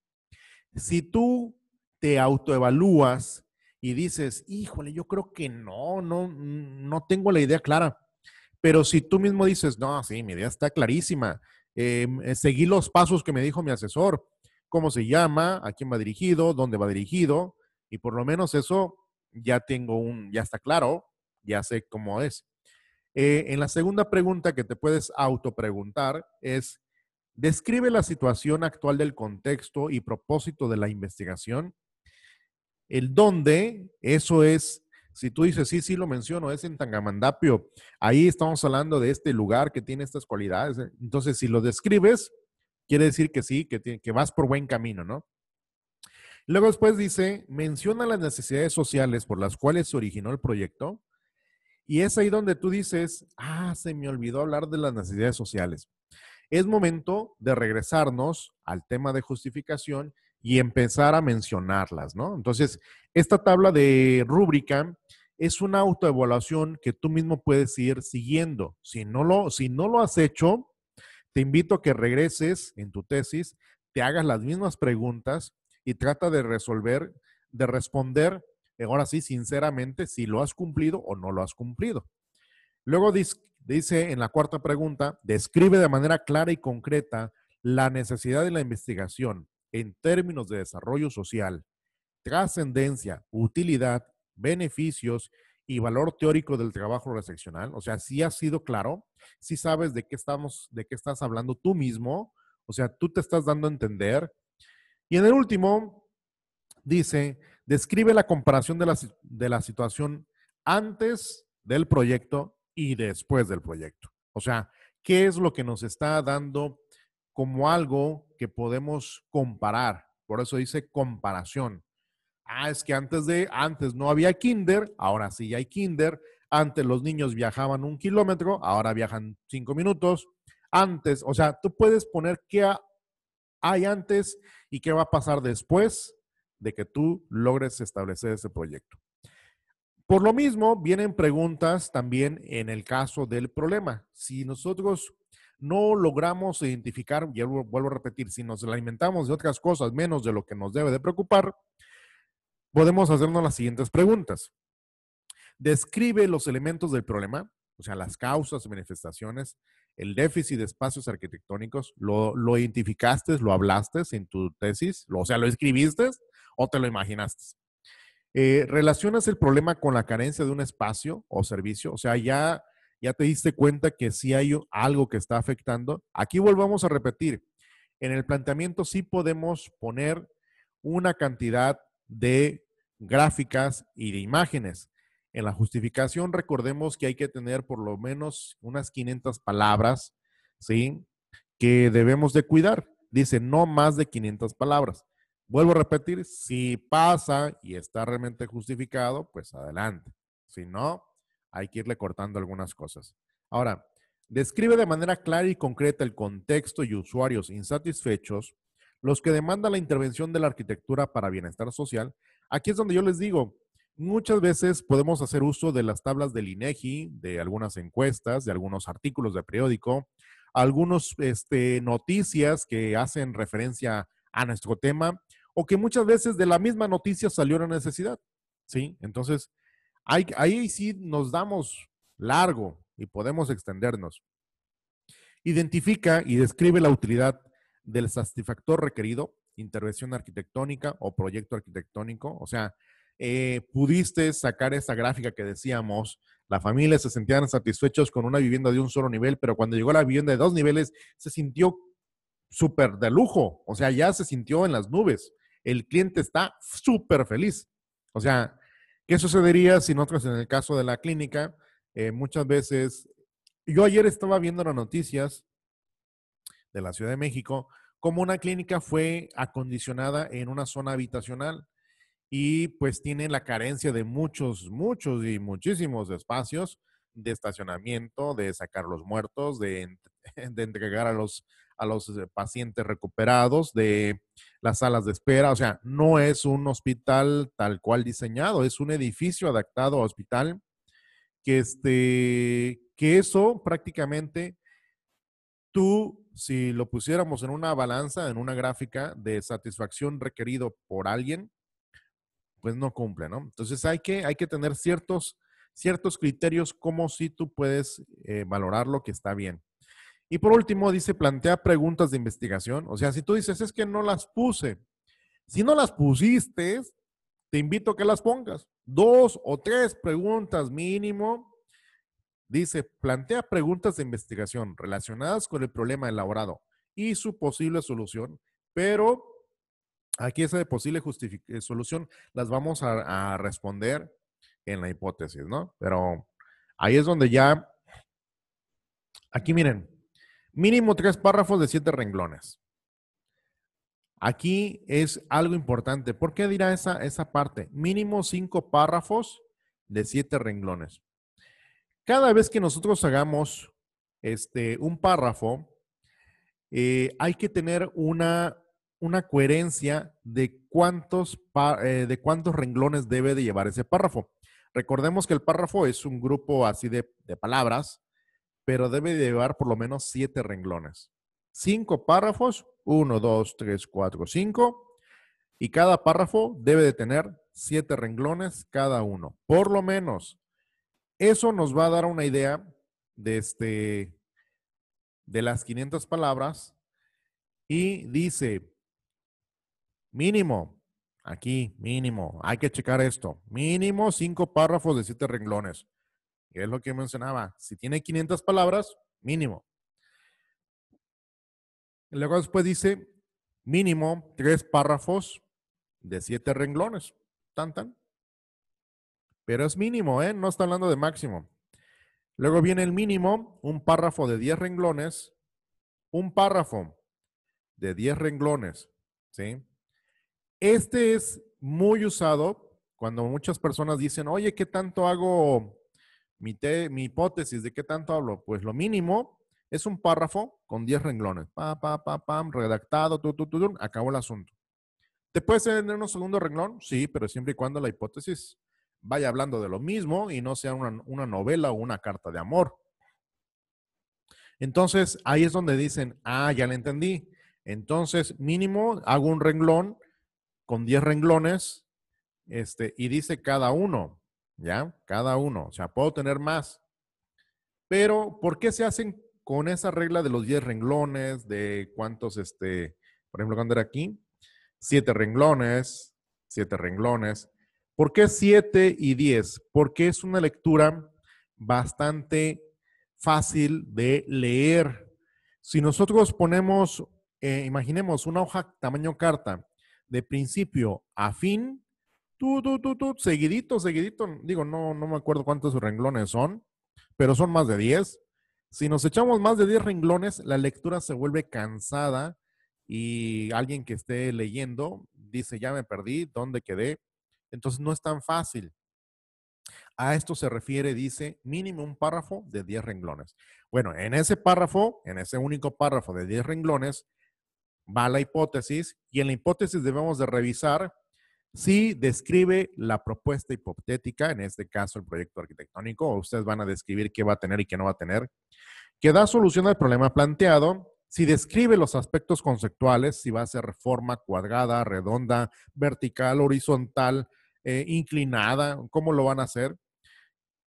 Si tú te autoevalúas y dices, híjole, yo creo que no tengo la idea clara. Pero si tú mismo dices, no, sí, mi idea está clarísima, seguí los pasos que me dijo mi asesor, cómo se llama, a quién va dirigido, dónde va dirigido, y por lo menos eso ya está claro, ya sé cómo es. En la segunda pregunta que te puedes autopreguntar es, describe la situación actual del contexto y propósito de la investigación. El dónde, eso es, si tú dices, sí, lo menciono, es en Tangamandapio. Ahí estamos hablando de este lugar que tiene estas cualidades. Entonces, si lo describes, quiere decir que sí, que vas por buen camino, ¿no? Luego después dice, menciona las necesidades sociales por las cuales se originó el proyecto. Y es ahí donde tú dices, se me olvidó hablar de las necesidades sociales. Es momento de regresarnos al tema de justificación y empezar a mencionarlas, ¿no? Entonces, esta tabla de rúbrica es una autoevaluación que tú mismo puedes ir siguiendo. Si no lo has hecho, te invito a que regreses en tu tesis, te hagas las mismas preguntas y trata de resolver, de responder, ahora sí, sinceramente, si lo has cumplido o no lo has cumplido. Luego dice en la cuarta pregunta, describe de manera clara y concreta la necesidad de la investigación en términos de desarrollo social, trascendencia, utilidad, beneficios y valor teórico del trabajo reseccional. O sea, si has sido claro, si sabes de qué estás hablando tú mismo, o sea, tú te estás dando a entender. Y en el último, dice, describe la comparación de la situación antes del proyecto y después del proyecto. O sea, ¿qué es lo que nos está dando como algo que podemos comparar? Por eso dice comparación. Es que antes no había kinder, ahora sí hay kinder. Antes los niños viajaban 1 kilómetro, ahora viajan 5 minutos. Antes, o sea, tú puedes poner qué hay antes y qué va a pasar después de que tú logres establecer ese proyecto. Por lo mismo, vienen preguntas también en el caso del problema. Si nosotros no logramos identificar, ya vuelvo a repetir, si nos alimentamos de otras cosas menos de lo que nos debe de preocupar, podemos hacernos las siguientes preguntas. Describe los elementos del problema, o sea, las causas y manifestaciones, el déficit de espacios arquitectónicos. ¿Lo identificaste, lo hablaste en tu tesis? O sea, ¿lo escribiste o te lo imaginaste? ¿Relacionas el problema con la carencia de un espacio o servicio? O sea, ya te diste cuenta que sí hay algo que está afectando. Aquí volvamos a repetir. En el planteamiento sí podemos poner una cantidad de gráficas y de imágenes. En la justificación recordemos que hay que tener por lo menos unas 500 palabras, ¿sí? Que debemos de cuidar. Dice no más de 500 palabras. Vuelvo a repetir, si pasa y está realmente justificado, pues adelante. Si no, hay que irle cortando algunas cosas. Ahora, describe de manera clara y concreta el contexto y usuarios insatisfechos, los que demandan la intervención de la arquitectura para bienestar social. Aquí es donde yo les digo, muchas veces podemos hacer uso de las tablas del INEGI, de algunas encuestas, de algunos artículos de periódico, algunos noticias que hacen referencia a nuestro tema, o que muchas veces de la misma noticia salió una necesidad, ¿sí? Entonces, ahí sí nos damos largo y podemos extendernos. Identifica y describe la utilidad del satisfactor requerido, intervención arquitectónica o proyecto arquitectónico. O sea, pudiste sacar esa gráfica que decíamos, la familia se sentían satisfechos con una vivienda de un solo nivel, pero cuando llegó la vivienda de 2 niveles, se sintió súper de lujo. O sea, ya se sintió en las nubes. El cliente está súper feliz. O sea, ¿qué sucedería si nosotros en el caso de la clínica, muchas veces, yo ayer estaba viendo las noticias de la Ciudad de México, como una clínica fue acondicionada en una zona habitacional y pues tiene la carencia de muchos y muchísimos espacios de estacionamiento, de sacar los muertos, de entregar a los pacientes recuperados, de las salas de espera. O sea, no es un hospital tal cual diseñado, es un edificio adaptado a hospital que eso prácticamente tú, si lo pusiéramos en una balanza, en una gráfica de satisfacción requerido por alguien, pues no cumple, ¿no? Entonces hay que tener ciertos criterios como si tú puedes valorar lo que está bien. Y por último, dice, plantea preguntas de investigación. O sea, si tú dices, es que no las puse. Si no las pusiste, te invito a que las pongas. 2 o 3 preguntas mínimo. Dice, plantea preguntas de investigación relacionadas con el problema elaborado y su posible solución, pero aquí esa de posible solución las vamos a responder en la hipótesis, ¿no? Pero ahí es donde ya, aquí miren, mínimo 3 párrafos de 7 renglones. Aquí es algo importante. ¿Por qué dirá esa parte? Mínimo 5 párrafos de 7 renglones. Cada vez que nosotros hagamos un párrafo, hay que tener una coherencia de cuántos renglones debe de llevar ese párrafo. Recordemos que el párrafo es un grupo así de palabras, pero debe llevar por lo menos 7 renglones. 5 párrafos, 1, 2, 3, 4, 5, y cada párrafo debe de tener 7 renglones cada uno, por lo menos. Eso nos va a dar una idea de, de las 500 palabras y dice, mínimo, aquí, mínimo, hay que checar esto, mínimo 5 párrafos de 7 renglones. Y es lo que mencionaba, si tiene 500 palabras, mínimo. Luego después dice, mínimo 3 párrafos de 7 renglones. Tan, tan. Pero es mínimo, ¿eh? No está hablando de máximo. Luego viene el mínimo, un párrafo de 10 renglones, un párrafo de 10 renglones, ¿sí? Este es muy usado cuando muchas personas dicen, oye, ¿qué tanto hago mi hipótesis? ¿De qué tanto hablo? Pues lo mínimo es un párrafo con 10 renglones. Pam, redactado, acabó el asunto. ¿Te puedes tener un segundo renglón? Sí, pero siempre y cuando la hipótesis vaya hablando de lo mismo y no sea una novela o una carta de amor. Entonces, ahí es donde dicen, ah, ya le entendí. Entonces, mínimo hago un renglón con 10 renglones, y dice cada uno, ¿ya? Cada uno. O sea, puedo tener más. Pero, ¿por qué se hacen con esa regla de los 10 renglones, de cuántos, por ejemplo, cuando era aquí, 7 renglones, 7 renglones? ¿Por qué 7 y 10? Porque es una lectura bastante fácil de leer. Si nosotros ponemos, imaginemos una hoja tamaño carta, de principio a fin, seguidito, seguidito, digo, no me acuerdo cuántos renglones son, pero son más de 10. Si nos echamos más de 10 renglones, la lectura se vuelve cansada y alguien que esté leyendo dice, ya me perdí, ¿dónde quedé? Entonces no es tan fácil. A esto se refiere, dice, mínimo un párrafo de 10 renglones. Bueno, en ese párrafo, en ese único párrafo de 10 renglones, va la hipótesis y en la hipótesis debemos de revisar si describe la propuesta hipotética, en este caso el proyecto arquitectónico, o ustedes van a describir qué va a tener y qué no va a tener, que da solución al problema planteado, si describe los aspectos conceptuales, si va a ser forma cuadrada, redonda, vertical, horizontal, inclinada, cómo lo van a hacer,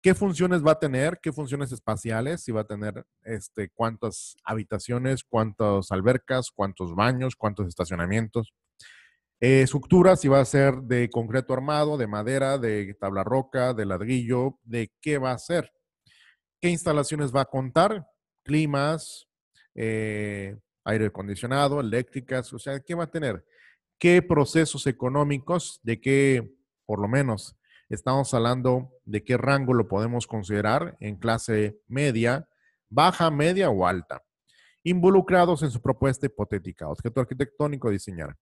qué funciones va a tener, qué funciones espaciales, si va a tener cuántas habitaciones, cuántas albercas, cuántos baños, cuántos estacionamientos. Estructura, si va a ser de concreto armado, de madera, de tabla roca, de ladrillo, de qué va a ser. ¿Qué instalaciones va a contar? Climas, aire acondicionado, eléctricas, o sea, ¿qué va a tener? ¿Qué procesos económicos, de qué, por lo menos, estamos hablando de qué rango lo podemos considerar en clase media, baja, media o alta? Involucrados en su propuesta hipotética, objeto arquitectónico a diseñar.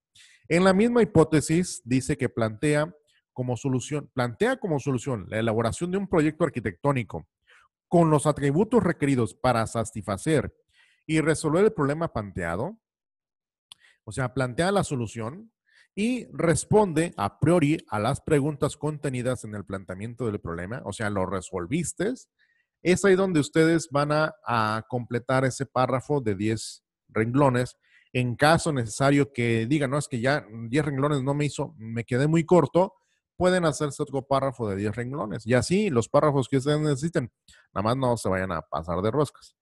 En la misma hipótesis dice que plantea como solución la elaboración de un proyecto arquitectónico con los atributos requeridos para satisfacer y resolver el problema planteado, o sea, plantea la solución y responde a priori a las preguntas contenidas en el planteamiento del problema, o sea, lo resolviste. Es ahí donde ustedes van a completar ese párrafo de 10 renglones. En caso necesario que digan, no, es que ya 10 renglones no me hizo, me quedé muy corto, pueden hacerse otro párrafo de 10 renglones. Y así los párrafos que ustedes necesiten, nada más no se vayan a pasar de roscas.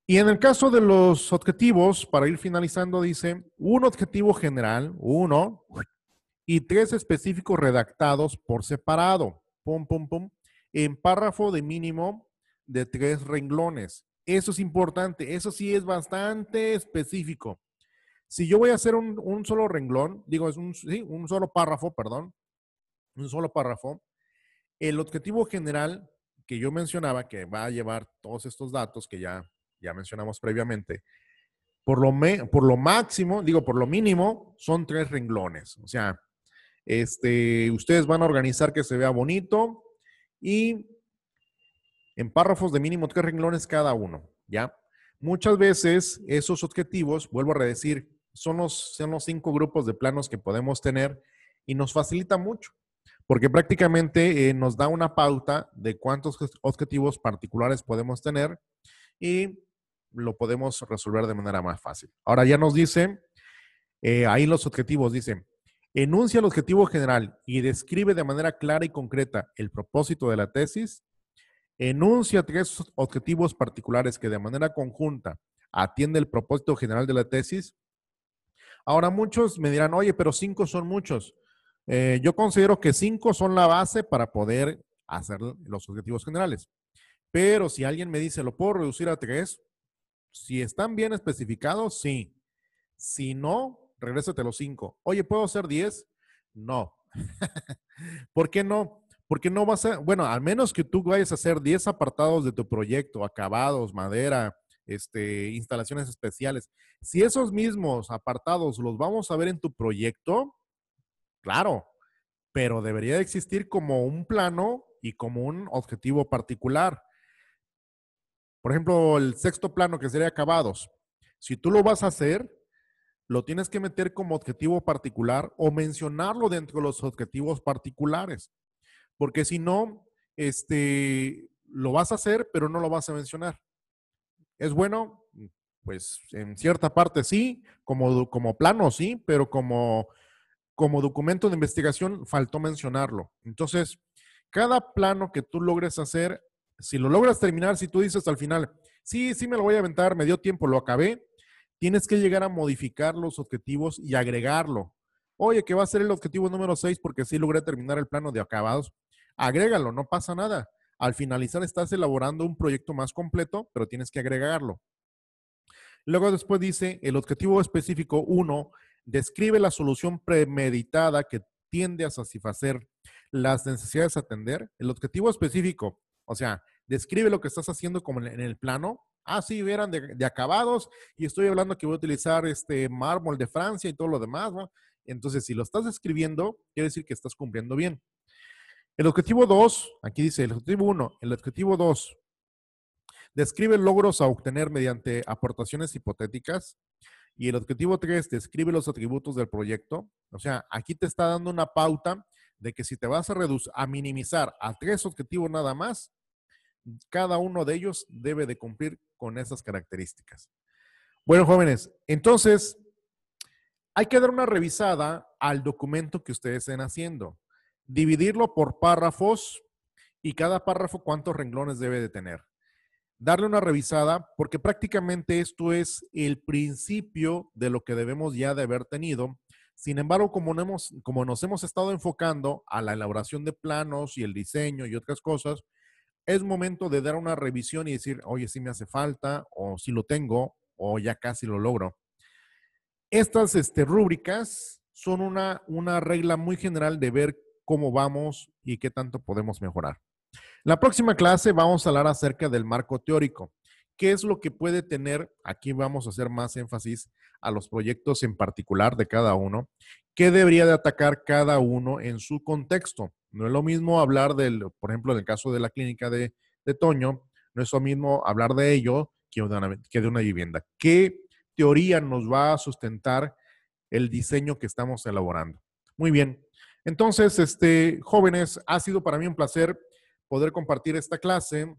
Y en el caso de los objetivos, para ir finalizando, dice un objetivo general, uno, y 3 específicos redactados por separado, en párrafo de mínimo de 3 renglones. Eso es importante, eso sí es bastante específico. Si yo voy a hacer un solo renglón, digo, es un solo párrafo, perdón, un solo párrafo, el objetivo general que yo mencionaba, que va a llevar todos estos datos que ya mencionamos previamente, por lo máximo, digo, por lo mínimo, son 3 renglones. O sea, ustedes van a organizar que se vea bonito y en párrafos de mínimo 3 renglones cada uno, ¿ya? Muchas veces esos objetivos, vuelvo a decir, son los 5 grupos de planos que podemos tener y nos facilita mucho, porque prácticamente nos da una pauta de cuántos objetivos particulares podemos tener y lo podemos resolver de manera más fácil. Ahora ya nos dice, ahí los objetivos, dice, enuncia el objetivo general y describe de manera clara y concreta el propósito de la tesis. Enuncia 3 objetivos particulares que de manera conjunta atiende el propósito general de la tesis. Ahora muchos me dirán, oye, pero 5 son muchos. Yo considero que 5 son la base para poder hacer los objetivos generales. Pero si alguien me dice, ¿lo puedo reducir a 3? Si están bien especificados, sí. Si no, regrésate a los 5. Oye, ¿puedo hacer 10? No. ¿Por qué no? Porque no vas a, bueno, al menos que tú vayas a hacer 10 apartados de tu proyecto, acabados, madera, instalaciones especiales. Si esos mismos apartados los vamos a ver en tu proyecto, claro, pero debería de existir como un plano y como un objetivo particular. Por ejemplo, el sexto plano que sería acabados. Si tú lo vas a hacer, lo tienes que meter como objetivo particular o mencionarlo dentro de los objetivos particulares. Porque si no, lo vas a hacer, pero no lo vas a mencionar. ¿Es bueno? Pues en cierta parte sí, como plano sí, pero como documento de investigación faltó mencionarlo. Entonces, cada plano que tú logres hacer, si lo logras terminar, si tú dices al final, sí, sí me lo voy a aventar, me dio tiempo, lo acabé, tienes que llegar a modificar los objetivos y agregarlo. Oye, que va a ser el objetivo número 6 porque sí logré terminar el plano de acabados. Agrégalo, no pasa nada. Al finalizar estás elaborando un proyecto más completo, pero tienes que agregarlo. Luego después dice, el objetivo específico 1 describe la solución premeditada que tiende a satisfacer las necesidades a atender. El objetivo específico, o sea, describe lo que estás haciendo como en el plano. Ah, sí, eran de acabados y estoy hablando que voy a utilizar mármol de Francia y todo lo demás, ¿no? Entonces, si lo estás escribiendo, quiere decir que estás cumpliendo bien. El objetivo 2, aquí dice el objetivo 1, el objetivo 2, describe logros a obtener mediante aportaciones hipotéticas. Y el objetivo 3, describe los atributos del proyecto. O sea, aquí te está dando una pauta de que si te vas a reducir, a minimizar a 3 objetivos nada más, cada uno de ellos debe de cumplir con esas características. Bueno, jóvenes, entonces hay que dar una revisada al documento que ustedes estén haciendo. Dividirlo por párrafos y cada párrafo cuántos renglones debe de tener. Darle una revisada porque prácticamente esto es el principio de lo que debemos ya de haber tenido. Sin embargo, como nos hemos estado enfocando a la elaboración de planos y el diseño y otras cosas, es momento de dar una revisión y decir, oye, sí me hace falta, o sí lo tengo, o ya casi lo logro. Estas rúbricas son una regla muy general de ver cómo vamos y qué tanto podemos mejorar. La próxima clase vamos a hablar acerca del marco teórico. ¿Qué es lo que puede tener? Aquí vamos a hacer más énfasis a los proyectos en particular de cada uno. ¿Qué debería de atacar cada uno en su contexto? No es lo mismo hablar por ejemplo, en el caso de la clínica de Toño, no es lo mismo hablar de ello que de una vivienda. ¿Qué teoría nos va a sustentar el diseño que estamos elaborando? Muy bien. Entonces, jóvenes, ha sido para mí un placer poder compartir esta clase.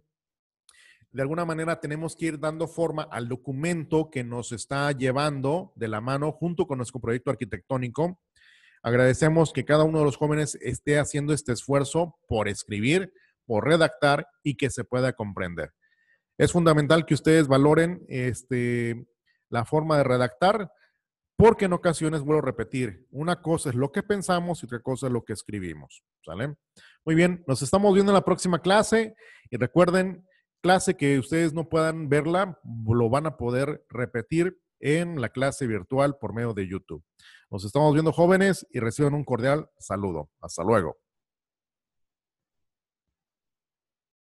De alguna manera tenemos que ir dando forma al documento que nos está llevando de la mano junto con nuestro proyecto arquitectónico. Agradecemos que cada uno de los jóvenes esté haciendo este esfuerzo por escribir, por redactar y que se pueda comprender. Es fundamental que ustedes valoren la forma de redactar, porque en ocasiones, vuelvo a repetir, una cosa es lo que pensamos y otra cosa es lo que escribimos. ¿Sale? Muy bien, nos estamos viendo en la próxima clase y recuerden, clase que ustedes no puedan verla, lo van a poder repetir en la clase virtual por medio de YouTube. Nos estamos viendo, jóvenes, y reciban un cordial saludo. Hasta luego.